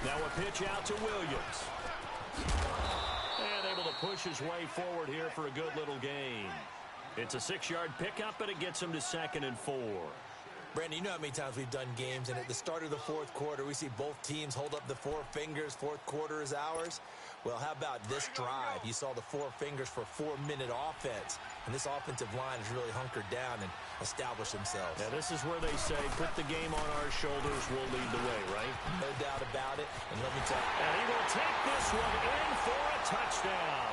Now a pitch out to Williams. And able to push his way forward here for a good little gain. It's a 6-yard pickup, and it gets him to 2nd and 4. Brandon, you know how many times we've done games, and at the start of the fourth quarter, we see both teams hold up the 4 fingers, fourth quarter is ours. Well, how about this drive? You saw the 4 fingers for 4-minute offense, and this offensive line has really hunkered down and established themselves. Yeah, this is where they say, put the game on our shoulders, we'll lead the way, right? No doubt about it, and let me tell you. And he will take this one in for a touchdown.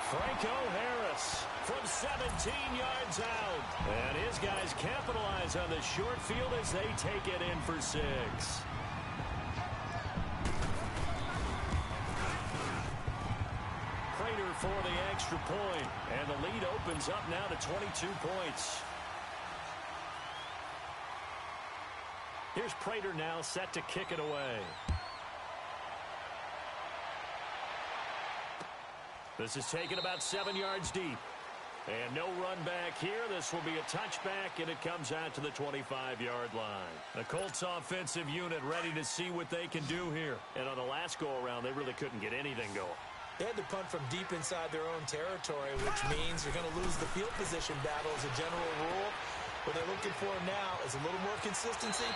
Franco Harris from 17 yards out. And his guys capitalize on the short field as they take it in for 6. Prater for the extra point. And the lead opens up now to 22 points. Here's Prater now set to kick it away. This is taken about 7 yards deep. And no run back here. This will be a touchback, and it comes out to the 25-yard line. The Colts offensive unit ready to see what they can do here. And on the last go-around, they really couldn't get anything going. They had to punt from deep inside their own territory, which means you're going to lose the field position battle as a general rule. What they're looking for now is a little more consistency,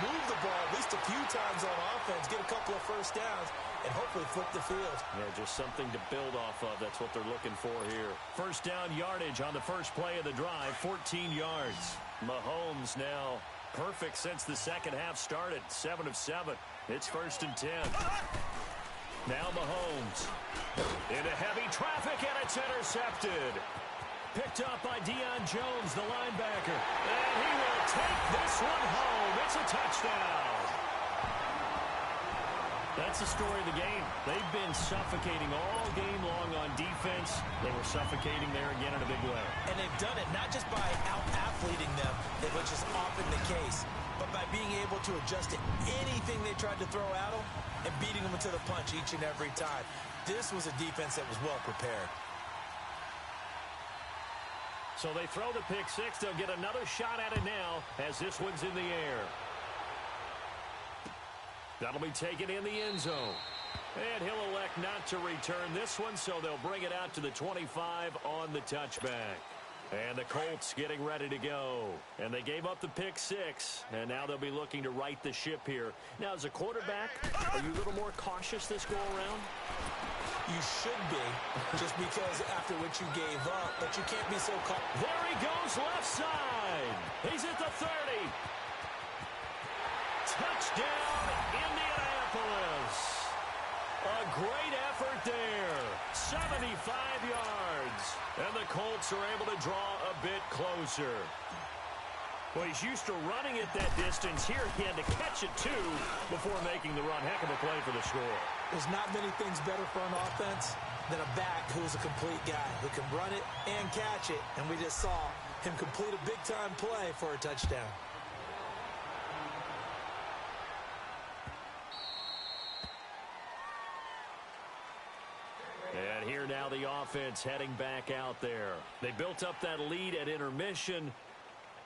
move the ball at least a few times on offense, get a couple of first downs, and hopefully flip the field. Yeah, just something to build off of. That's what they're looking for here. First down yardage on the first play of the drive, 14 yards. Mahomes now perfect since the second half started, 7 of 7. It's 1st and 10. Now Mahomes into heavy traffic, and it's intercepted. Picked up by Deion Jones, the linebacker. And he will take this one home. It's a touchdown. That's the story of the game. They've been suffocating all game long on defense. They were suffocating there again in a big way. And they've done it not just by out-athleting them, which is often the case, but by being able to adjust to anything they tried to throw at them and beating them to the punch each and every time. This was a defense that was well prepared. So they throw the pick 6. They'll get another shot at it now as this one's in the air. That'll be taken in the end zone. And he'll elect not to return this one, so they'll bring it out to the 25 on the touchback. And the Colts getting ready to go. And they gave up the pick 6, and now they'll be looking to right the ship here. Now, as a quarterback, are you a little more cautious this go-around? You should be, just because after what you gave up, but you can't be so cautious. There he goes, left side. He's at the 30. Touchdown, Indianapolis. A great effort there. 75 yards. And the Colts are able to draw a bit closer. Well, he's used to running it that distance. Here he had to catch it, too, before making the run. Heck of a play for the score. There's not many things better for an offense than a back who's a complete guy who can run it and catch it. And we just saw him complete a big-time play for a touchdown. And here now the offense heading back out there. They built up that lead at intermission,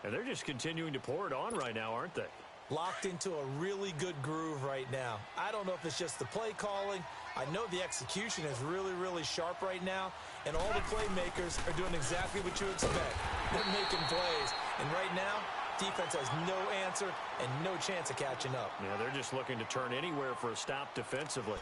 and they're just continuing to pour it on right now, aren't they? Locked into a really good groove right now. I don't know if it's just the play calling. I know the execution is really, really sharp right now, and all the playmakers are doing exactly what you expect. They're making plays, and right now, defense has no answer and no chance of catching up. Yeah, they're just looking to turn anywhere for a stop defensively.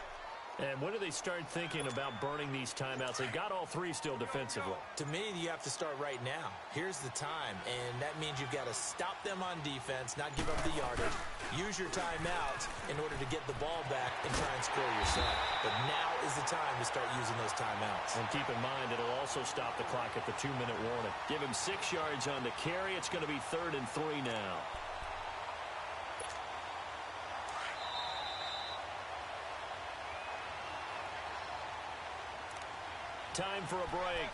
And when do they start thinking about burning these timeouts? They've got all 3 still defensively. To me, you have to start right now. Here's the time, and that means you've got to stop them on defense, not give up the yardage, use your timeouts in order to get the ball back and try and score yourself. But now is the time to start using those timeouts. And keep in mind, it'll also stop the clock at the 2-minute warning. Give him 6 yards on the carry. It's going to be 3rd and 3 now. Time for a break.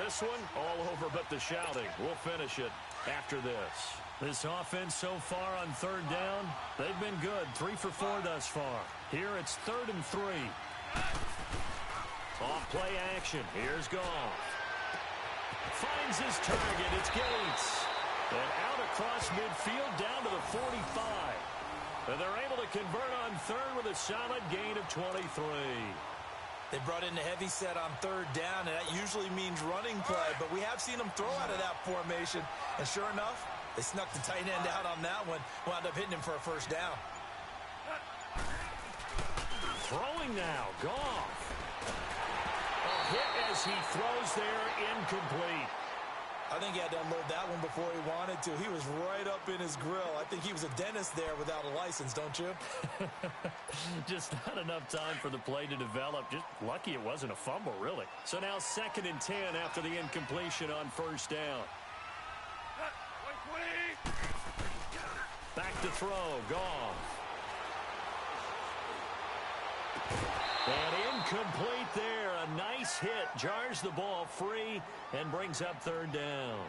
This one, all over but the shouting. We'll finish it after this. This offense so far on 3rd down, they've been good. 3 for 4 thus far. Here it's 3rd and 3. Off play action. Here's Goff. Finds his target. It's Gates. And out across midfield down to the 45. And they're able to convert on 3rd with a solid gain of 23. They brought in the heavy set on third down, and that usually means running play, but we have seen them throw out of that formation. And sure enough, they snuck the tight end out on that one, wound up hitting him for a first down. Throwing now, Goff. A hit as he throws there, incomplete. I think he had to unload that one before he wanted to. He was right up in his grill. I think he was a dentist there without a license, don't you? Just not enough time for the play to develop. Just lucky it wasn't a fumble, really. So now 2nd and 10 after the incompletion on first down. Back to throw, Goff. And incomplete there. A nice hit. Jars the ball free and brings up third down.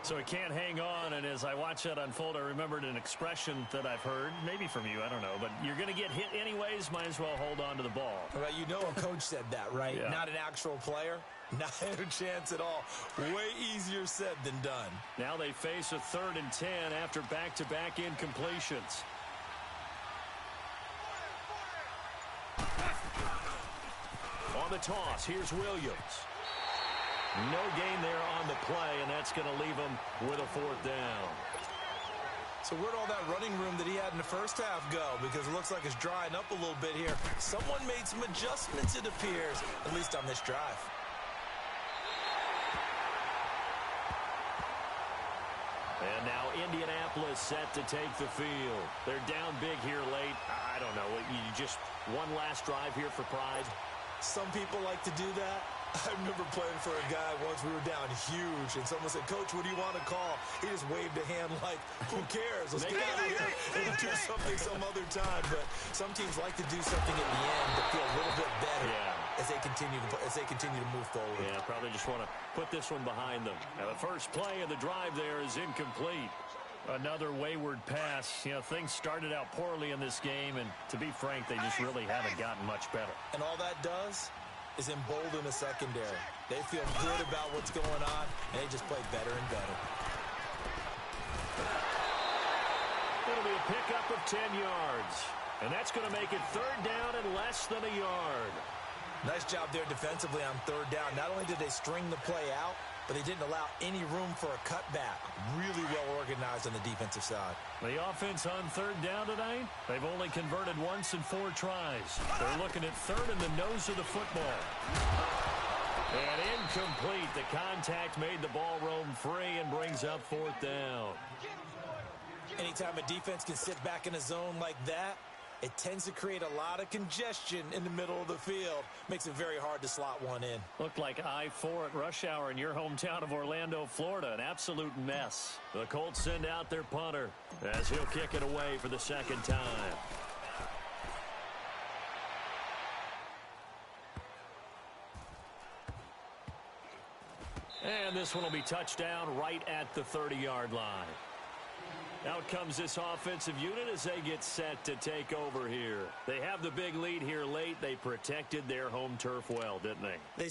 So he can't hang on, and as I watch that unfold, I remembered an expression that I've heard, maybe from you, I don't know, but you're going to get hit anyways, might as well hold on to the ball. Right, you know a coach said that, right? Yeah. Not an actual player. Not a chance at all. Way easier said than done. Now they face a 3rd and 10 after back-to-back incompletions. On the toss, here's Williams. No gain there on the play, and that's going to leave him with a 4th down. So where'd all that running room that he had in the first half go? Because it looks like it's drying up a little bit here. Someone made some adjustments, it appears, at least on this drive. And now Indianapolis set to take the field. They're down big here late. I don't know. You just one last drive here for pride. Some people like to do that. I remember playing for a guy once. We were down huge, and someone said, "Coach, what do you want to call?" He just waved a hand like, "Who cares? Let's get out of here and do something some other time." But some teams like to do something at the end to feel a little bit better as they continue to move forward. Yeah, probably just want to put this one behind them. Now, the first play of the drive there is incomplete. Another wayward pass. You know, things started out poorly in this game, and to be frank, they just really haven't gotten much better. And all that does is embolden the secondary. They feel good about what's going on, and they just play better and better. It'll be a pickup of 10 yards. And that's going to make it 3rd down and less than a yard. Nice job there defensively on 3rd down. Not only did they string the play out, but they didn't allow any room for a cutback. Really well organized on the defensive side. The offense on 3rd down tonight, they've only converted once in 4 tries. They're looking at 3rd in the nose of the football. And incomplete. The contact made the ball roam free and brings up 4th down. Anytime a defense can sit back in a zone like that, it tends to create a lot of congestion in the middle of the field. Makes it very hard to slot one in. Looked like I-4 at rush hour in your hometown of Orlando, Florida. An absolute mess. The Colts send out their punter as he'll kick it away for the 2nd time. And this one will be touchdown right at the 30-yard line. Out comes this offensive unit as they get set to take over here. They have the big lead here late. They protected their home turf well, didn't they?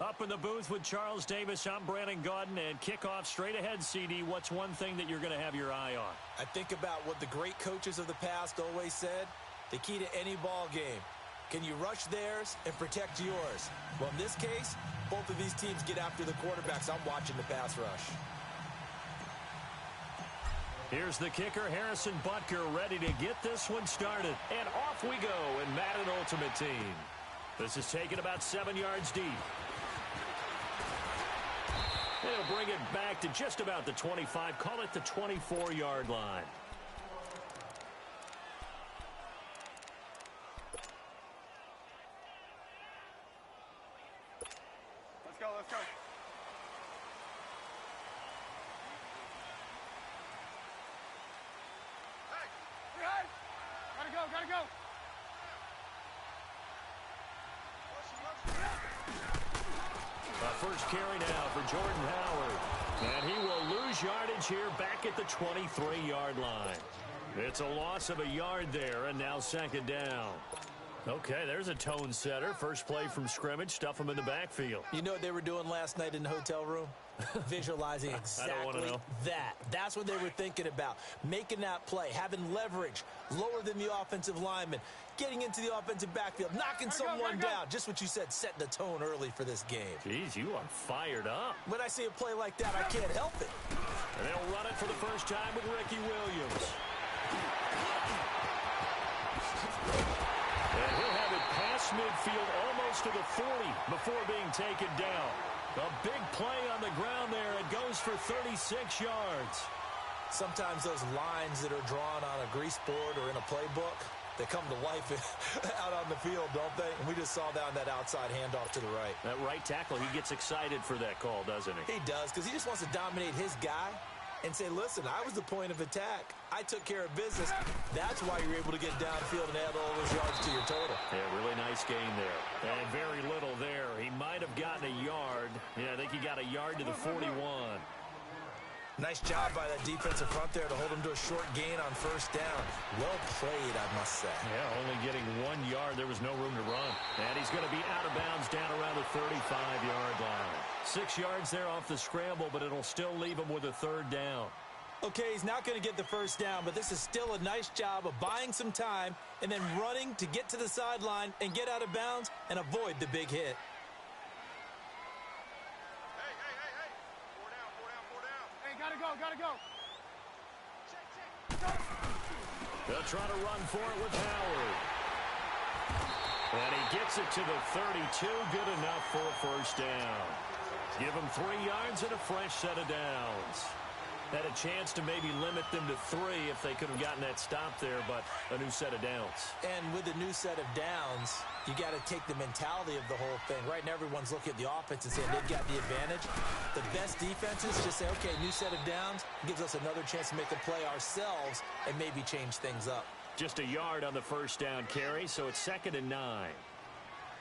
Up in the booth with Charles Davis, I'm Brandon Gaudin, and kickoff straight ahead, CD. What's one thing that you're going to have your eye on? I think about what the great coaches of the past always said. The key to any ball game. Can you rush theirs and protect yours? Well, in this case, both of these teams get after the quarterbacks. I'm watching the pass rush. Here's the kicker, Harrison Butker, ready to get this one started. And off we go in Madden Ultimate Team. This is taken about 7 yards deep. He'll bring it back to just about the 25. Call it the 24-yard line. Let's go, let's go. Hey, hey, gotta go, gotta go. First carry now for Jordan Howard. And he will lose yardage here back at the 23-yard line. It's a loss of a yard there, and now second down. Okay, there's a tone setter. First play from scrimmage, stuff him in the backfield. You know what they were doing last night in the hotel room? Visualizing exactly that. That's what they were thinking about. Making that play, having leverage, lower than the offensive lineman, getting into the offensive backfield, knocking someone down. Just what you said, setting the tone early for this game. Jeez, you are fired up. When I see a play like that, I can't help it. And they'll run it for the first time with Ricky Williams. And he'll have it past midfield almost to the 40 before being taken down. A big play on the ground there. It goes for 36 yards. Sometimes those lines that are drawn on a grease board or in a playbook, they come to life out on the field, don't they? And we just saw that on that outside handoff to the right. That right tackle, he gets excited for that call, doesn't he? He does, because he just wants to dominate his guy and say, listen, I was the point of attack. I took care of business. That's why you're able to get downfield and add all those yards to your total. Yeah, really nice gain there. And very little there. He might have gotten a yard. Yeah, I think he got a yard to the 41. Nice job by that defensive front there to hold him to a short gain on first down. Well played, I must say. Yeah, only getting 1 yard. There was no room to run. And he's going to be out of bounds down around the 35-yard line. 6 yards there off the scramble, but it'll still leave him with a third down. Okay, he's not going to get the first down, but this is still a nice job of buying some time and then running to get to the sideline and get out of bounds and avoid the big hit. Gotta go. They'll try to run for it with Howard. And he gets it to the 32. Good enough for a first down. Give him 3 yards and a fresh set of downs. Had a chance to maybe limit them to 3 if they could have gotten that stop there, but a new set of downs. And with a new set of downs, you got to take the mentality of the whole thing. Right now, everyone's looking at the offense and saying they've got the advantage. The best defenses just say, okay, new set of downs gives us another chance to make a play ourselves and maybe change things up. Just a yard on the first down carry, so it's 2nd and 9.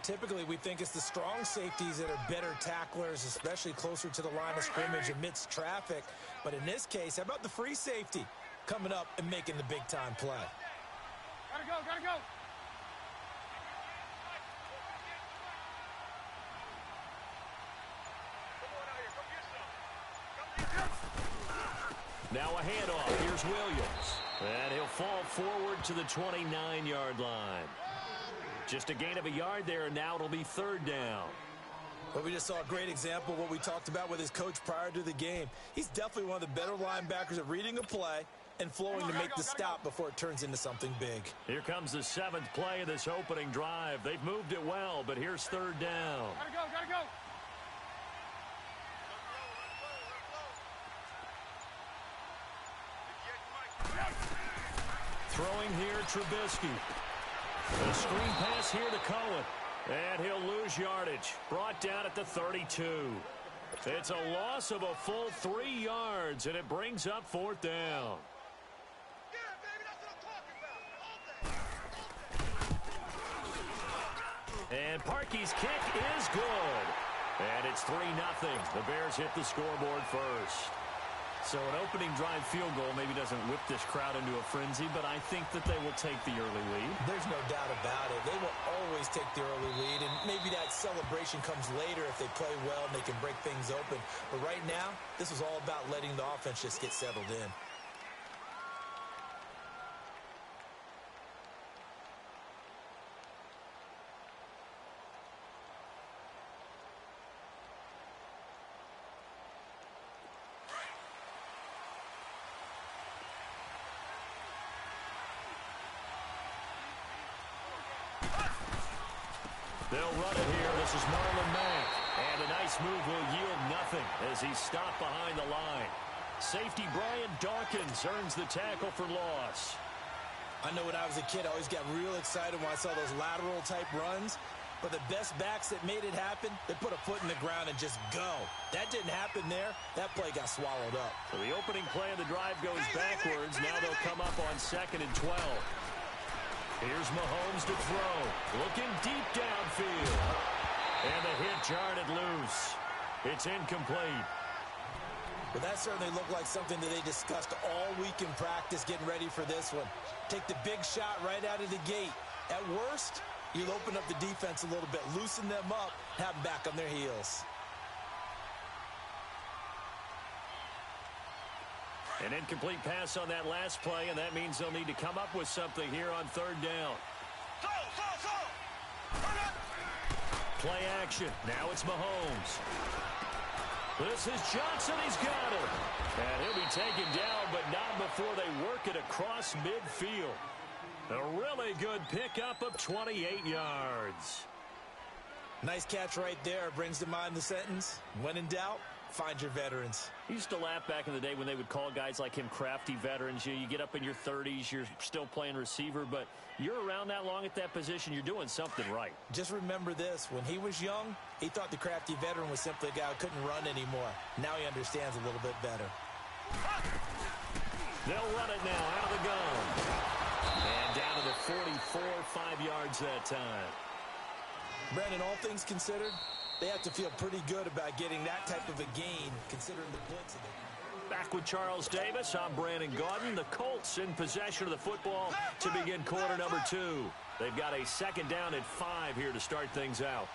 Typically, we think it's the strong safeties that are better tacklers, especially closer to the line of scrimmage amidst traffic. But in this case, how about the free safety coming up and making the big-time play? Gotta go. Now a handoff. Here's Williams. And he'll fall forward to the 29-yard line. Just a gain of a yard there, and now it'll be 3rd down. Well, we just saw a great example of what we talked about with his coach prior to the game. He's definitely one of the better linebackers at reading a play and flowing to make the stop before it turns into something big. Here comes the 7th play of this opening drive. They've moved it well, but here's 3rd down. Gotta go. Throwing here, Trubisky. The screen pass here to Cohen. And he'll lose yardage. Brought down at the 32. It's a loss of a full 3 yards, and it brings up 4th down. Get it, baby. That's what I'm talking about. And Parkey's kick is good. And it's 3-0. The Bears hit the scoreboard first. So an opening drive field goal maybe doesn't whip this crowd into a frenzy, but I think that they will take the early lead. There's no doubt about it. They will always take the early lead, and maybe that that celebration comes later if they play well and they can break things open. But right now, this was all about letting the offense just get settled in. They'll run it here. This is Marlon Mack. And a nice move will yield nothing as he's stopped behind the line. Safety Brian Dawkins earns the tackle for loss. I know when I was a kid, I always got real excited when I saw those lateral-type runs. But the best backs that made it happen, they put a foot in the ground and just go. That didn't happen there. That play got swallowed up. So the opening play of the drive goes backwards. Now they'll come up on 2nd and 12. Here's Mahomes to throw. Looking deep downfield. And the hit jarred it loose. It's incomplete. Well, that certainly looked like something that they discussed all week in practice getting ready for this one. Take the big shot right out of the gate. At worst, you'll open up the defense a little bit, loosen them up, have them back on their heels. An incomplete pass on that last play, and that means they'll need to come up with something here on 3rd down. Play action. Now it's Mahomes. This is Johnson. He's got it. And he'll be taken down, but not before they work it across midfield. A really good pickup of 28 yards. Nice catch right there. Brings to mind the sentence, when in doubt, find your veterans. I used to laugh back in the day when they would call guys like him crafty veterans. You get up in your 30s, you're still playing receiver, but you're around that long at that position, you're doing something right. Just remember this. When he was young, he thought the crafty veteran was simply a guy who couldn't run anymore. Now he understands a little bit better. They'll run it now out of the gun. And down to the 44, 5 yards that time. Brandon, all things considered, they have to feel pretty good about getting that type of a gain, considering the blitz. Back with Charles Davis, I'm Brandon Gaudin. The Colts in possession of the football to begin quarter number 2. They've got a 2nd down at 5 here to start things out.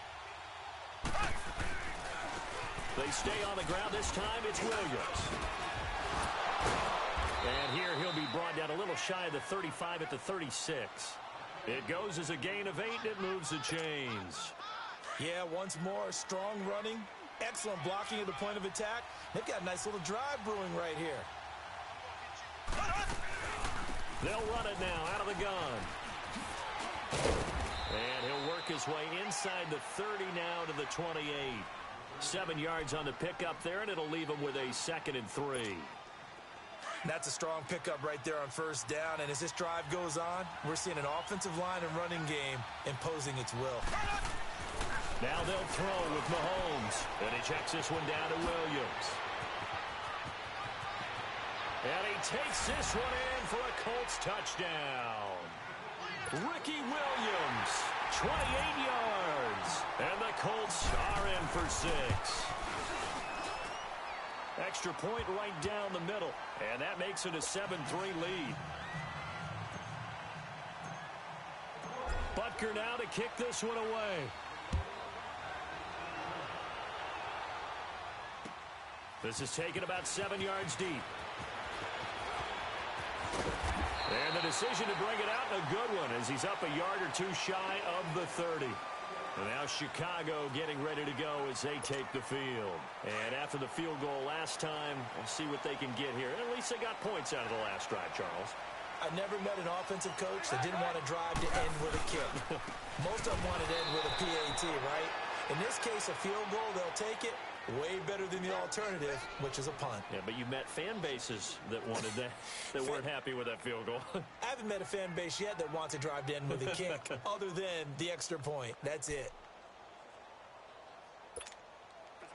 They stay on the ground. This time it's Williams. And here he'll be brought down a little shy of the 35 at the 36. It goes as a gain of 8, and it moves the chains. Yeah, once more, strong running, excellent blocking at the point of attack. They've got a nice little drive brewing right here. They'll run it now out of the gun. And he'll work his way inside the 30 now to the 28. 7 yards on the pickup there, and it'll leave him with a 2nd and 3. That's a strong pickup right there on 1st down, and as this drive goes on, we're seeing an offensive line and running game imposing its will. Now they'll throw with Mahomes, and he checks this one down to Williams. And he takes this one in for a Colts touchdown. Ricky Williams, 28 yards, and the Colts are in for 6. Extra point right down the middle, and that makes it a 7-3 lead. Butker now to kick this one away. This is taken about 7 yards deep. And the decision to bring it out, a good one, as he's up a yard or two shy of the 30. And now Chicago getting ready to go as they take the field. And after the field goal last time, we'll see what they can get here. At least they got points out of the last drive, Charles. I've never met an offensive coach that didn't want to drive to end with a kick. Most of them wanted to end with a PAT, right? In this case, a field goal, they'll take it. Way better than the alternative, which is a punt. Yeah, but you met fan bases that wanted that, that weren't happy with that field goal. I haven't met a fan base yet that wants to drive to end with a kick, other than the extra point. That's it.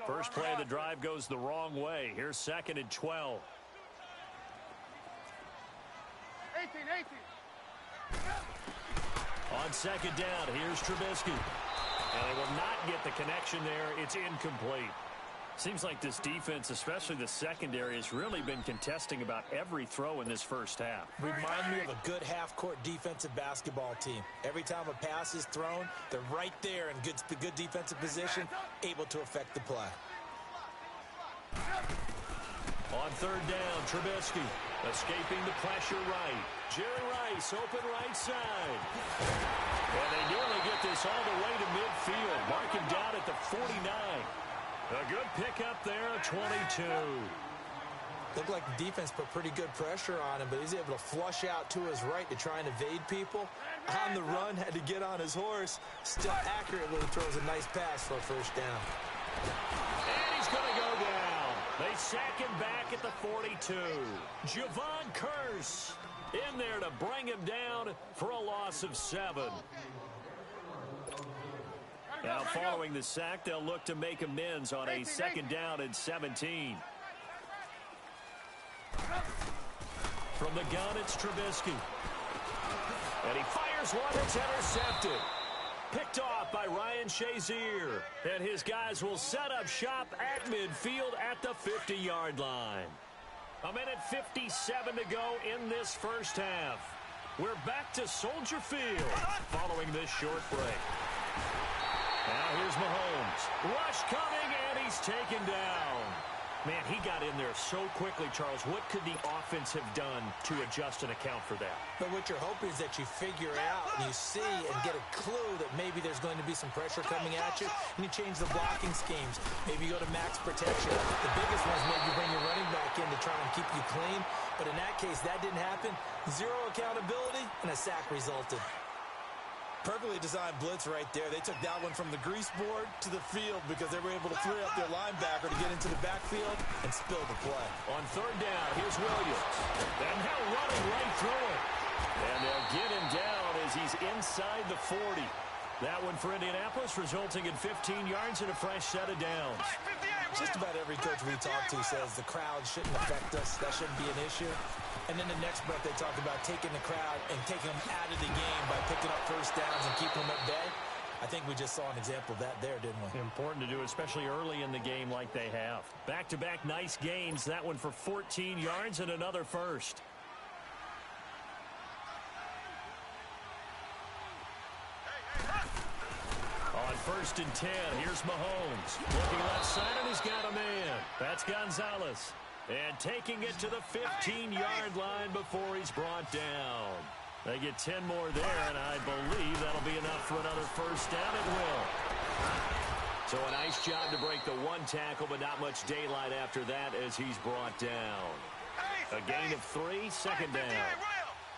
First play of the drive goes the wrong way. Here's 2nd and 12. 18. On 2nd down, here's Trubisky. And they will not get the connection there. It's incomplete. Seems like this defense, especially the secondary, has really been contesting about every throw in this first half. Remind me of a good half-court defensive basketball team. Every time a pass is thrown, they're right there in good defensive position, able to affect the play. On third down, Trubisky escaping the pressure right. Jerry Rice, open right side. And they nearly get this all the way to midfield. Mark him down at the 49. A good pickup there, 22. Looked like the defense put pretty good pressure on him, but he's able to flush out to his right to try and evade people. On the run, had to get on his horse. Still accurately throws a nice pass for a first down. And he's going to go down. They sack him back at the 42. Javon Curse in there to bring him down for a loss of 7. Now, following the sack, they'll look to make amends on a second down and 17. From the gun, it's Trubisky. And he fires one that's intercepted. Picked off by Ryan Shazier. And his guys will set up shop at midfield at the 50-yard line. A minute 57 to go in this first half. We're back to Soldier Field following this short break. Now here's Mahomes. Rush coming, and he's taken down. Man, he got in there so quickly, Charles. What could the offense have done to adjust and account for that? But what you're hoping is that you figure out and you see and get a clue that maybe there's going to be some pressure coming at you, and you change the blocking schemes. Maybe you go to max protection. The biggest one is maybe bring your running back in to try and keep you clean. But in that case, that didn't happen. Zero accountability, and a sack resulted. Perfectly designed blitz right there. They took that one from the grease board to the field because they were able to free up their linebacker to get into the backfield and spill the play. On third down, here's Williams. And now running right through it. And they'll get him down as he's inside the 40. That one for Indianapolis, resulting in 15 yards and a fresh set of downs. Just about every coach we talk to says the crowd shouldn't affect us. That shouldn't be an issue. And then the next breath they talk about taking the crowd and taking them out of the game by picking up first downs and keeping them at bay. I think we just saw an example of that there, didn't we? Important to do, especially early in the game like they have. Back-to-back nice gains. That one for 14 yards and another first. On first and 10, here's Mahomes. Looking left side, and he's got a man. That's Gonzalez. And taking it to the 15-yard line before he's brought down. They get 10 more there, and I believe that'll be enough for another first down. It will. So a nice job to break the one tackle, but not much daylight after that as he's brought down. A gain of 3, second down.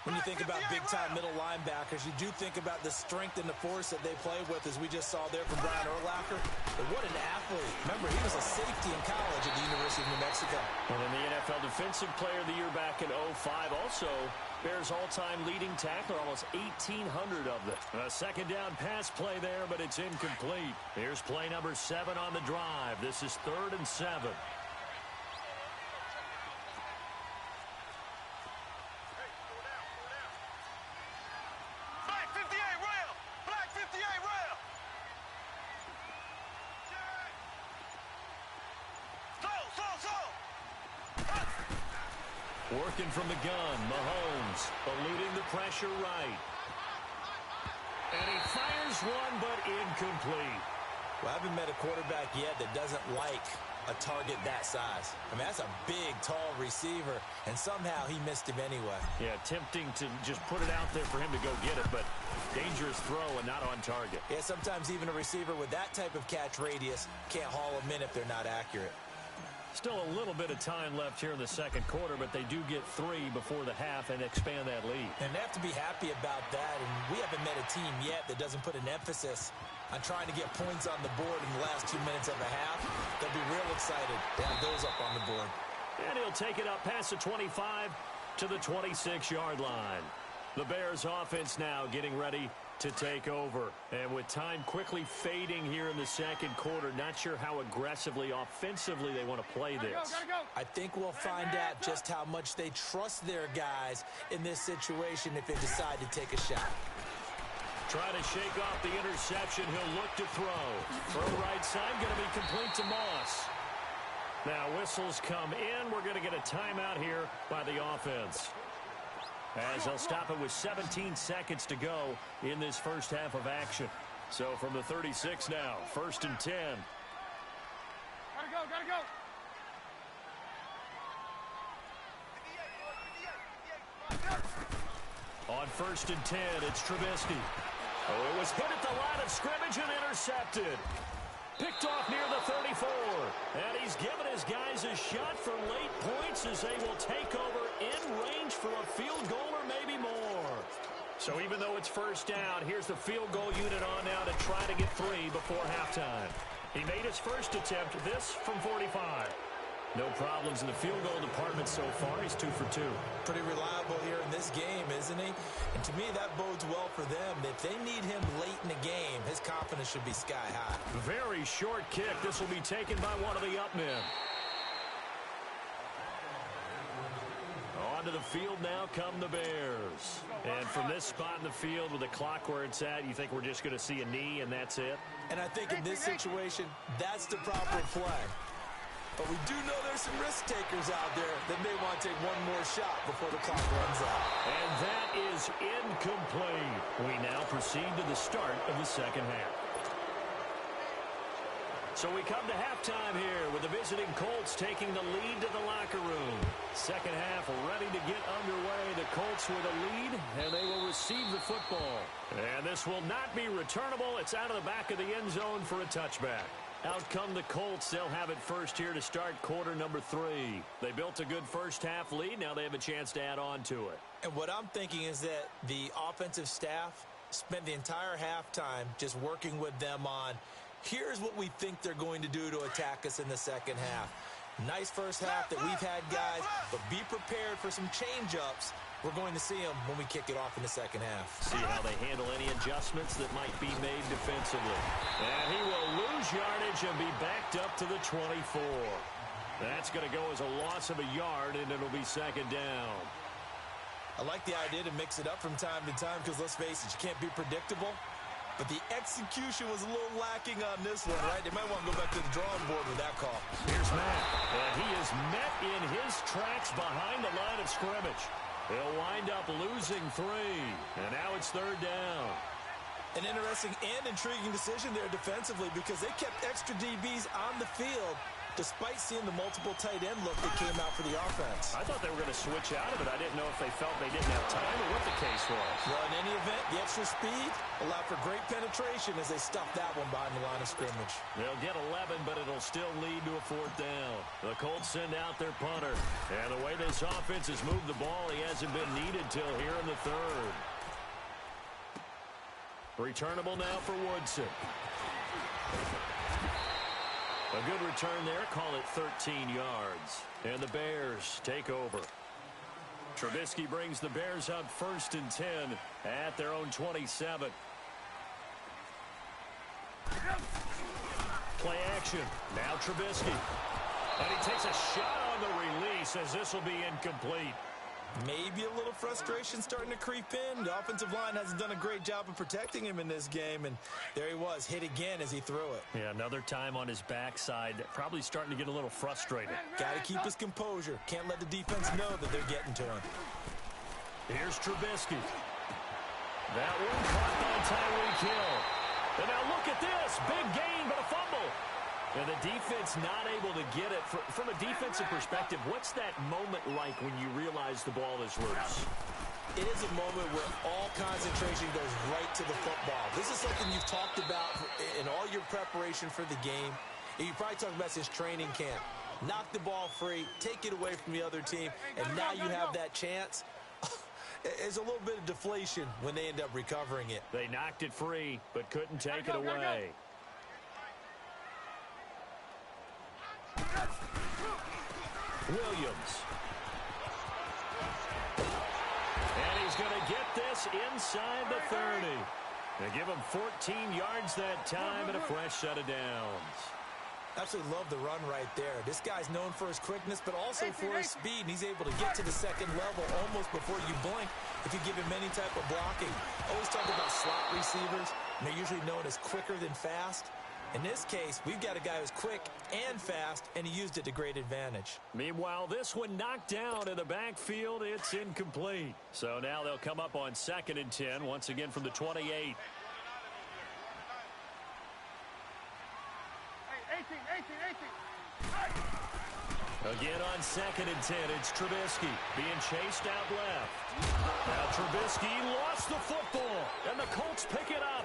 When you think about big-time middle linebackers, you do think about the strength and the force that they play with, as we just saw there from Brian Urlacher. But what an athlete. Remember, he was a safety in college at the University of New Mexico. And in the NFL Defensive Player of the Year back in 2005, also Bears all-time leading tackler, almost 1,800 of them. A second down pass play there, but it's incomplete. Here's play number 7 on the drive. This is 3rd and 7. Working from the gun, Mahomes eluding the pressure right. And he fires one, but incomplete. Well, I haven't met a quarterback yet that doesn't like a target that size. I mean, that's a big, tall receiver, and somehow he missed him anyway. Yeah, tempting to just put it out there for him to go get it, but dangerous throw and not on target. Yeah, sometimes even a receiver with that type of catch radius can't haul them in if they're not accurate. Still a little bit of time left here in the second quarter, but they do get 3 before the half and expand that lead. And they have to be happy about that, and we haven't met a team yet that doesn't put an emphasis on trying to get points on the board in the last 2 minutes of a half. They'll be real excited to have those up on the board. And he'll take it up past the 25 to the 26-yard line. The Bears offense now getting ready to take over. And with time quickly fading here in the second quarter, not sure how aggressively, offensively they want to play this. I think we'll find out just how much they trust their guys in this situation if they decide to take a shot. Trying to shake off the interception. He'll look to throw. Throw right side, going to be complete to Moss. Now whistles come in. We're going to get a timeout here by the offense, as they'll stop it with 17 seconds to go in this first half of action. So from the 36 now, 1st and 10. Gotta go. On 1st and 10, it's Trubisky. Oh, it was hit at the line of scrimmage and intercepted. Picked off near the 34. And he's given his guys a shot for late points as they will take over in range for a field goal or maybe more. So even though it's 1st down, here's the field goal unit on now to try to get 3 before halftime. He made his first attempt, this from 45. No problems in the field goal department so far. He's 2 for 2. Pretty reliable here in this game, isn't he? And to me, that bodes well for them. If they need him late in the game, his confidence should be sky high. Very short kick. This will be taken by one of the up men. Onto the field now come the Bears. And from this spot in the field with the clock where it's at, you think we're just going to see a knee and that's it? And I think in this situation, that's the proper play. But we do know there's some risk takers out there that may want to take one more shot before the clock runs out. And that is incomplete. We now proceed to the start of the second half. So we come to halftime here with the visiting Colts taking the lead to the locker room. Second half ready to get underway. The Colts with a lead, and they will receive the football. And this will not be returnable. It's out of the back of the end zone for a touchback. Out come the Colts. They'll have it first here to start quarter number 3. They built a good first half lead. Now they have a chance to add on to it. And what I'm thinking is that the offensive staff spent the entire halftime just working with them on, here's what we think they're going to do to attack us in the second half. Nice first half that we've had, guys, but be prepared for some change-ups. We're going to see them when we kick it off in the second half. See how they handle any adjustments that might be made defensively. And he will lose yardage and be backed up to the 24. That's going to go as a loss of a yard, and it'll be second down. I like the idea to mix it up from time to time because, let's face it, you can't be predictable. But the execution was a little lacking on this one, right? They might want to go back to the drawing board with that call. Here's Matt, and he is met in his tracks behind the line of scrimmage. He'll wind up losing 3, and now it's third down. An interesting and intriguing decision there defensively because they kept extra DBs on the field despite seeing the multiple tight end look that came out for the offense. I thought they were going to switch out of it. I didn't know if they felt they didn't have time or what the case was. Well, in any event, the extra speed allowed for great penetration as they stuffed that one behind the line of scrimmage. They'll get 11, but it'll still lead to a 4th down. The Colts send out their punter. And the way this offense has moved the ball, he hasn't been needed till here in the 3rd. Returnable now for Woodson. A good return there. Call it 13 yards. And the Bears take over. Trubisky brings the Bears up 1st and 10 at their own 27. Play action. Now Trubisky. And he takes a shot on the release as this will be incomplete. Maybe a little frustration starting to creep in. The offensive line hasn't done a great job of protecting him in this game, and there he was, hit again as he threw it. Yeah, another time on his backside, probably starting to get a little frustrated. Got to keep his composure. Can't let the defense know that they're getting to him. Here's Trubisky. That one caught by Tyreek Hill. And now look at this. Big gain, but a fumble. And the defense not able to get it. From a defensive perspective, what's that moment like when you realize the ball is loose? It is a moment where all concentration goes right to the football. This is something you've talked about in all your preparation for the game. And you probably talked about since training camp. Knock the ball free, take it away from the other team, and now you have that chance. There's a little bit of deflation when they end up recovering it. They knocked it free, but couldn't take it away. Williams. And he's going to get this inside the 30. They give him 14 yards that time and a fresh set of downs. Absolutely love the run right there. This guy's known for his quickness, but also for his speed. And he's able to get to the second level almost before you blink if you give him any type of blocking. Always talk about slot receivers. And they're usually known as quicker than fast. In this case, we've got a guy who's quick and fast, and he used it to great advantage. Meanwhile, this one knocked down in the backfield. It's incomplete. So now they'll come up on 2nd and 10, once again from the 28. Again on 2nd and 10, it's Trubisky being chased out left. Now Trubisky lost the football, and the Colts pick it up.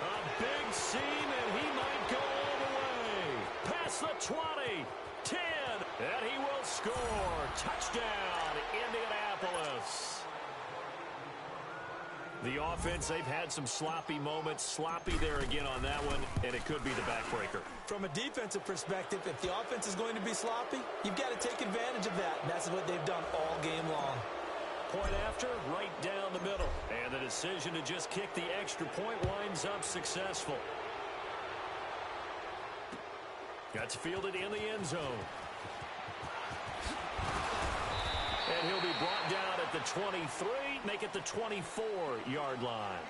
A big seam, and he might go all the way. Past the 20, 10, and he will score. Touchdown, Indianapolis. The offense, they've had some sloppy moments. Sloppy there again on that one, and it could be the backbreaker. From a defensive perspective, if the offense is going to be sloppy, you've got to take advantage of that, and that's what they've done all game long. Point after, right down the middle. And the decision to just kick the extra point winds up successful. That's fielded in the end zone. And he'll be brought down at the 23, make it the 24-yard line.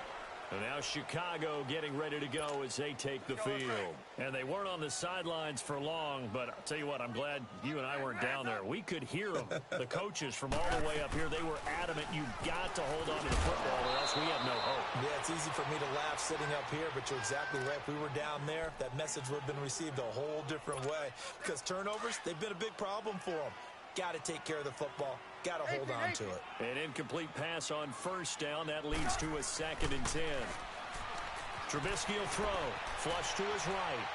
And now Chicago getting ready to go as they take the field. And they weren't on the sidelines for long, but I'll tell you what, I'm glad you and I weren't down there. We could hear them, the coaches from all the way up here. They were adamant, you've got to hold on to the football or else we have no hope. Yeah, it's easy for me to laugh sitting up here, but you're exactly right. If we were down there, that message would have been received a whole different way. Because turnovers, they've been a big problem for them. Got to take care of the football. Got to hold on to it. An incomplete pass on 1st down. That leads to a 2nd and 10. Trubisky will throw. Flush to his right.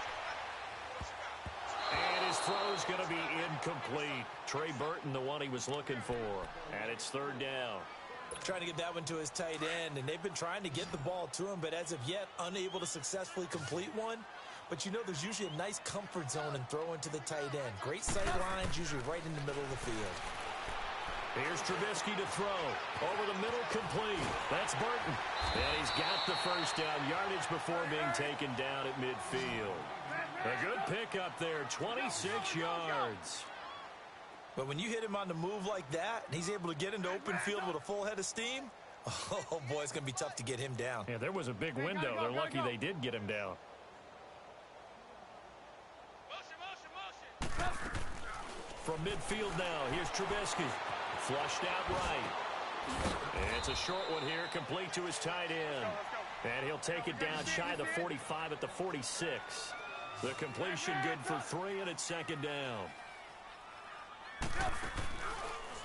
And his throw's going to be incomplete. Trey Burton, the one he was looking for. And it's 3rd down. Trying to get that one to his tight end, and they've been trying to get the ball to him, but as of yet, unable to successfully complete one. But you know there's usually a nice comfort zone and throw into the tight end. Great sight lines, usually right in the middle of the field. Here's Trubisky to throw. Over the middle, complete. That's Burton. And he's got the 1st down yardage before being taken down at midfield. A good pickup there, 26 yards. But when you hit him on the move like that, and he's able to get into open field with a full head of steam, oh boy, it's going to be tough to get him down. Yeah, there was a big window. They're lucky they did get him down. From midfield now, here's Trubisky. Flushed out right. And it's a short one here, complete to his tight end. And he'll take it down shy of the 45 at the 46. The completion good for 3, and it's 2nd down.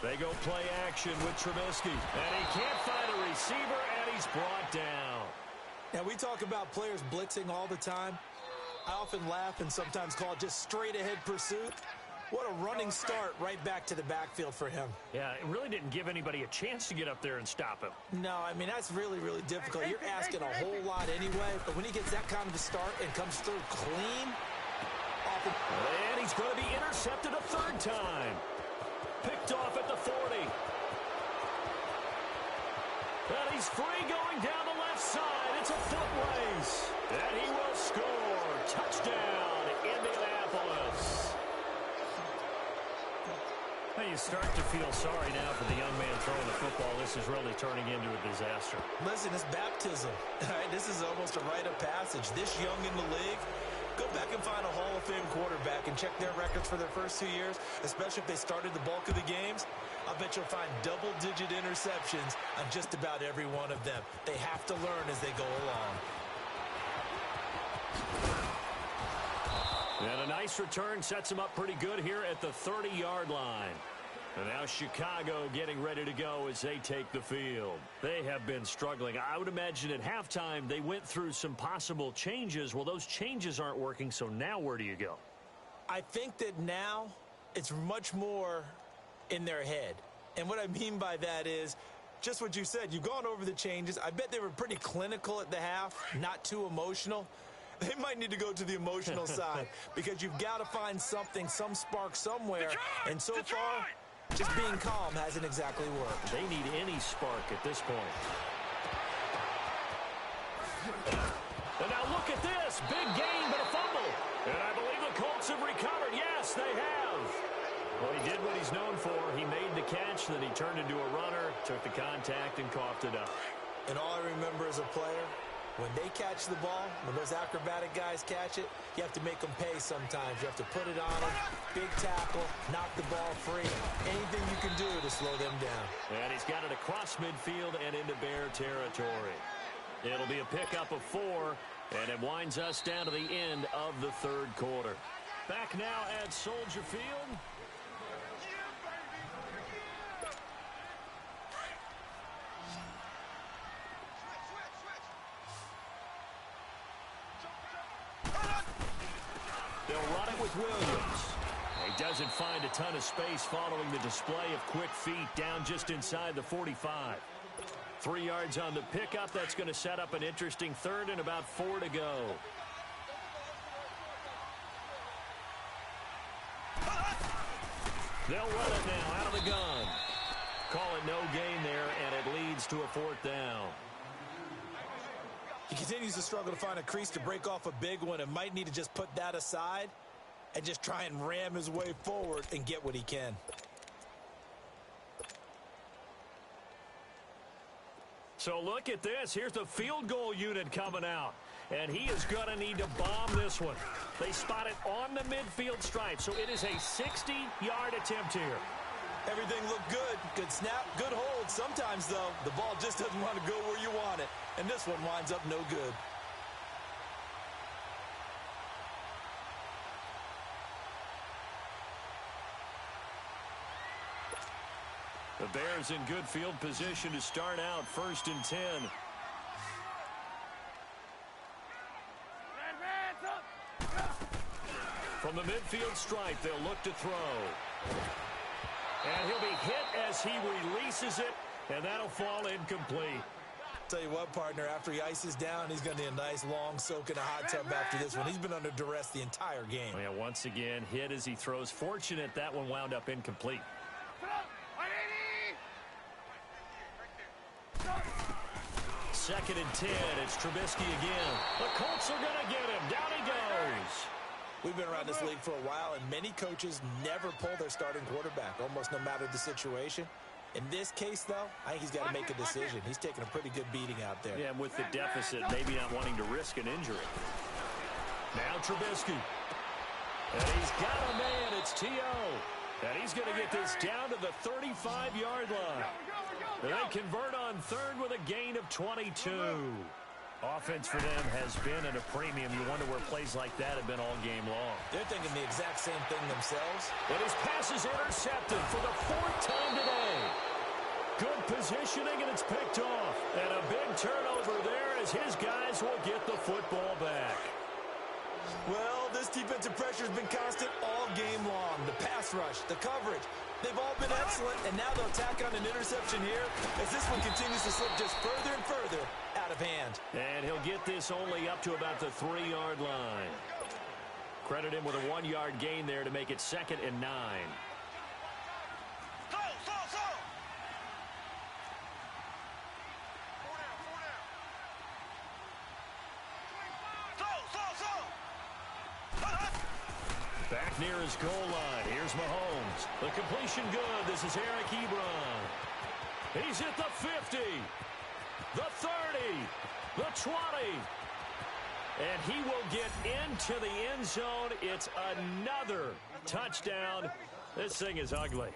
They go play action with Trubisky. And he can't find a receiver, and he's brought down. Now, we talk about players blitzing all the time. I often laugh and sometimes call it just straight-ahead pursuit. What a running start right back to the backfield for him. Yeah, it really didn't give anybody a chance to get up there and stop him. No, I mean, that's really, really difficult. You're asking a whole lot anyway, but when he gets that kind of a start and comes through clean, often... And he's going to be intercepted a 3rd time. Picked off at the 40. And he's free going down the left side. It's a foot race. And he will score. Touchdown, Indianapolis. You start to feel sorry now for the young man throwing the football. This is really turning into a disaster. Listen, it's baptism. All right, this is almost a rite of passage. This young in the league, go back and find a Hall of Fame quarterback and check their records for their first 2 years, especially if they started the bulk of the games. I bet you'll find double-digit interceptions on just about every one of them. They have to learn as they go along. And a nice return sets him up pretty good here at the 30-yard line. And now Chicago getting ready to go as they take the field. They have been struggling. I would imagine at halftime they went through some possible changes. Well, those changes aren't working, so now where do you go? I think that now it's much more in their head. And what I mean by that is just what you said. You've gone over the changes. I bet they were pretty clinical at the half, not too emotional. They might need to go to the emotional side because you've got to find something, some spark somewhere. And so far, just being calm hasn't exactly worked. They need any spark at this point. And now look at this. Big gain, but a fumble. And I believe the Colts have recovered. Yes, they have. Well, he did what he's known for. He made the catch, then he turned into a runner, took the contact, and coughed it up. And all I remember as a player When they catch the ball, when those acrobatic guys catch it, you have to make them pay sometimes. You have to put it on them, big tackle, knock the ball free. Anything you can do to slow them down. And he's got it across midfield and into Bear territory. It'll be a pickup of 4, and it winds us down to the end of the third quarter. Back now at Soldier Field. They'll run it with Williams. He doesn't find a ton of space following the display of quick feet down just inside the 45. 3 yards on the pickup. That's going to set up an interesting third and about 4 to go. They'll run it now out of the gun. Call it no gain there, and it leads to a 4th down. He continues to struggle to find a crease to break off a big one and might need to just put that aside and just try and ram his way forward and get what he can. So look at this. Here's the field goal unit coming out. And he is going to need to bomb this one. They spot it on the midfield stripe, so it is a 60-yard attempt here. Everything looked good. Good snap, good hold. Sometimes, though, the ball just doesn't want to go where you want it. And this one winds up no good. The Bears in good field position to start out 1st and 10. From the midfield stripe, they'll look to throw. And he'll be hit as he releases it, and that'll fall incomplete. Tell you what, partner, after he ices down, he's going to need a nice long soak in a hot tub after this one. He's been under duress the entire game. Yeah, once again, hit as he throws. Fortunate that one wound up incomplete. 2nd and 10. It's Trubisky again. The Colts are going to get him. Down he goes. We've been around this league for a while, and many coaches never pull their starting quarterback, almost no matter the situation. In this case, though, I think he's got to make a decision. He's taking a pretty good beating out there. Yeah, with the deficit, maybe not wanting to risk an injury. Now Trubisky. And he's got a man. It's T.O. And he's going to get this down to the 35-yard line. And they convert on 3rd with a gain of 22. Offense for them has been at a premium. You wonder where plays like that have been all game long. They're thinking the exact same thing themselves. And his pass is intercepted for the 4th time today. Good positioning, and it's picked off. And a big turnover there as his guys will get the football back. Well, this defensive pressure has been constant all game long. The pass rush, the coverage, they've all been excellent, and now they'll tack on an interception here as this one continues to slip just further and further out of hand. And he'll get this only up to about the 3-yard line. Credit him with a 1-yard gain there to make it 2nd and 9. Back near his goal line. Here's Mahomes. The completion good. This is Eric Ebron. He's at the 50, the 30, the 20. And he will get into the end zone. It's another touchdown. This thing is ugly.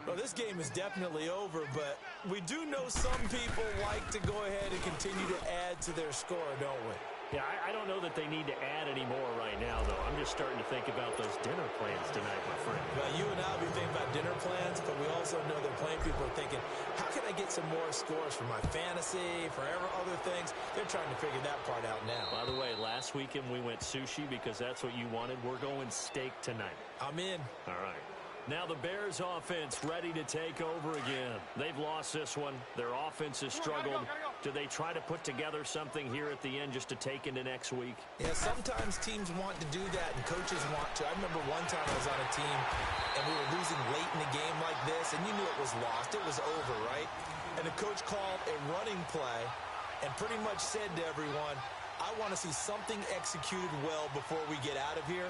Well, this game is definitely over, but we do know some people like to go ahead and continue to add to their score, don't we? Yeah, I don't know that they need to add any more right now, though. I'm just starting to think about those dinner plans tonight, my friend. Well, you and I will be thinking about dinner plans, but we also know that plenty of people are thinking, how can I get some more scores for my fantasy, for other things? They're trying to figure that part out now. By the way, last weekend we went sushi because that's what you wanted. We're going steak tonight. I'm in. All right. Now the Bears offense ready to take over again. They've lost this one. Their offense has struggled. Do they try to put together something here at the end just to take into next week? Yeah, sometimes teams want to do that and coaches want to. I remember one time I was on a team and we were losing late in a game like this and you knew it was lost. It was over, right? And the coach called a running play and pretty much said to everyone, I want to see something executed well before we get out of here.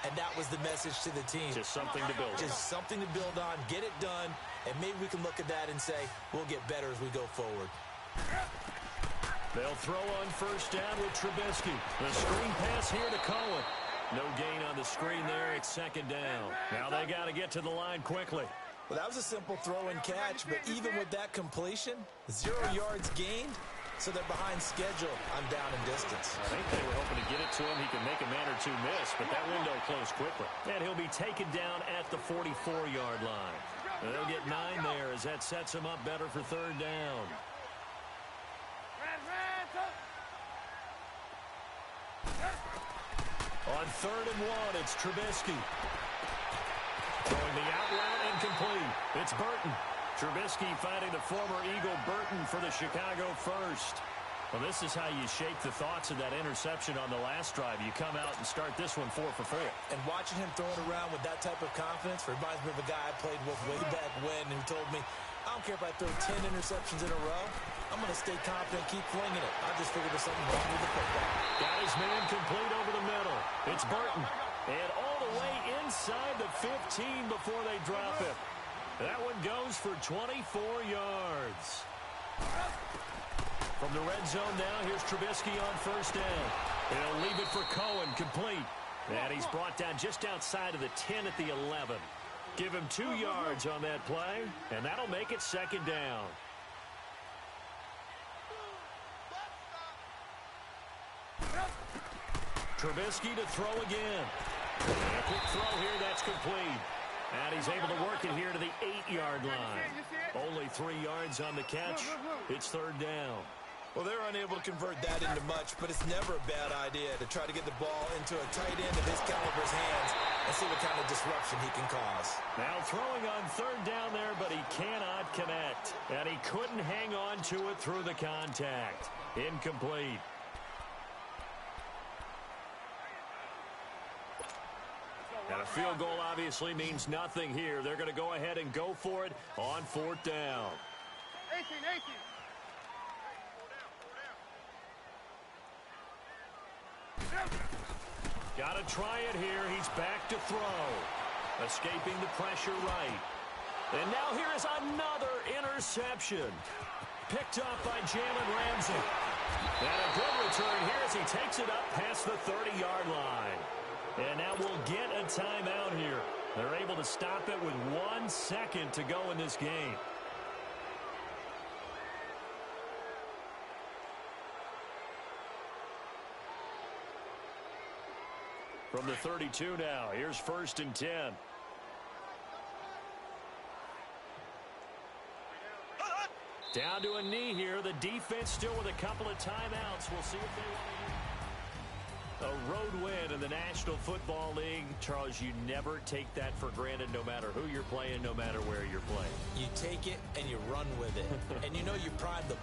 And that was the message to the team. Just something to build on. Just something to build on, get it done, and maybe we can look at that and say, we'll get better as we go forward. They'll throw on first down with Trubisky. The screen pass here to Cohen. No gain on the screen there. It's second down. Now they got to get to the line quickly. Well, that was a simple throw and catch, but even with that completion, 0 yards gained, so they're behind schedule on down and distance. I think they were hoping to get it to him. He can make a man or two miss, but that window closed quickly. And he'll be taken down at the 44-yard line. They'll get 9 there as that sets him up better for third down. On 3rd and 1, it's Trubisky. Throwing the out route incomplete. It's Burton. Trubisky finding the former Eagle Burton for the Chicago first. Well, this is how you shape the thoughts of that interception on the last drive. You come out and start this one 4 for 4. And watching him throw it around with that type of confidence reminds me of a guy I played with way back when who told me, I don't care if I throw 10 interceptions in a row. I'm going to stay confident, keep flinging it. I just figured there's something wrong with the football. Got his man complete over the middle. It's Burton. And all the way inside the 15 before they drop it. That one goes for 24 yards. From the red zone now, here's Trubisky on first down. He'll leave it for Cohen, complete. And he's brought down just outside of the 10 at the 11. Give him 2 yards on that play, and that'll make it second down. Trubisky to throw again. And a quick throw here, that's complete. And he's able to work it here to the 8-yard line. Only 3 yards on the catch. It's third down. Well, they're unable to convert that into much, but it's never a bad idea to try to get the ball into a tight end of his caliber's hands and see what kind of disruption he can cause. Now throwing on third down there, but he cannot connect. And he couldn't hang on to it through the contact. Incomplete. And a field goal obviously means nothing here. They're going to go ahead and go for it on 4th down. 18. Got to try it here. He's back to throw. Escaping the pressure right. And now here is another interception. Picked up by Jalen Ramsey. And a good return here as he takes it up past the 30-yard line. And now we'll get a timeout here. They're able to stop it with 1 second to go in this game. From the 32 now, here's 1st and 10. Down to a knee here. The defense still with a couple of timeouts. We'll see if they want to use a road win in the National Football League. Charles, you never take that for granted no matter who you're playing, no matter where you're playing. You take it and you run with it. And you know you pride the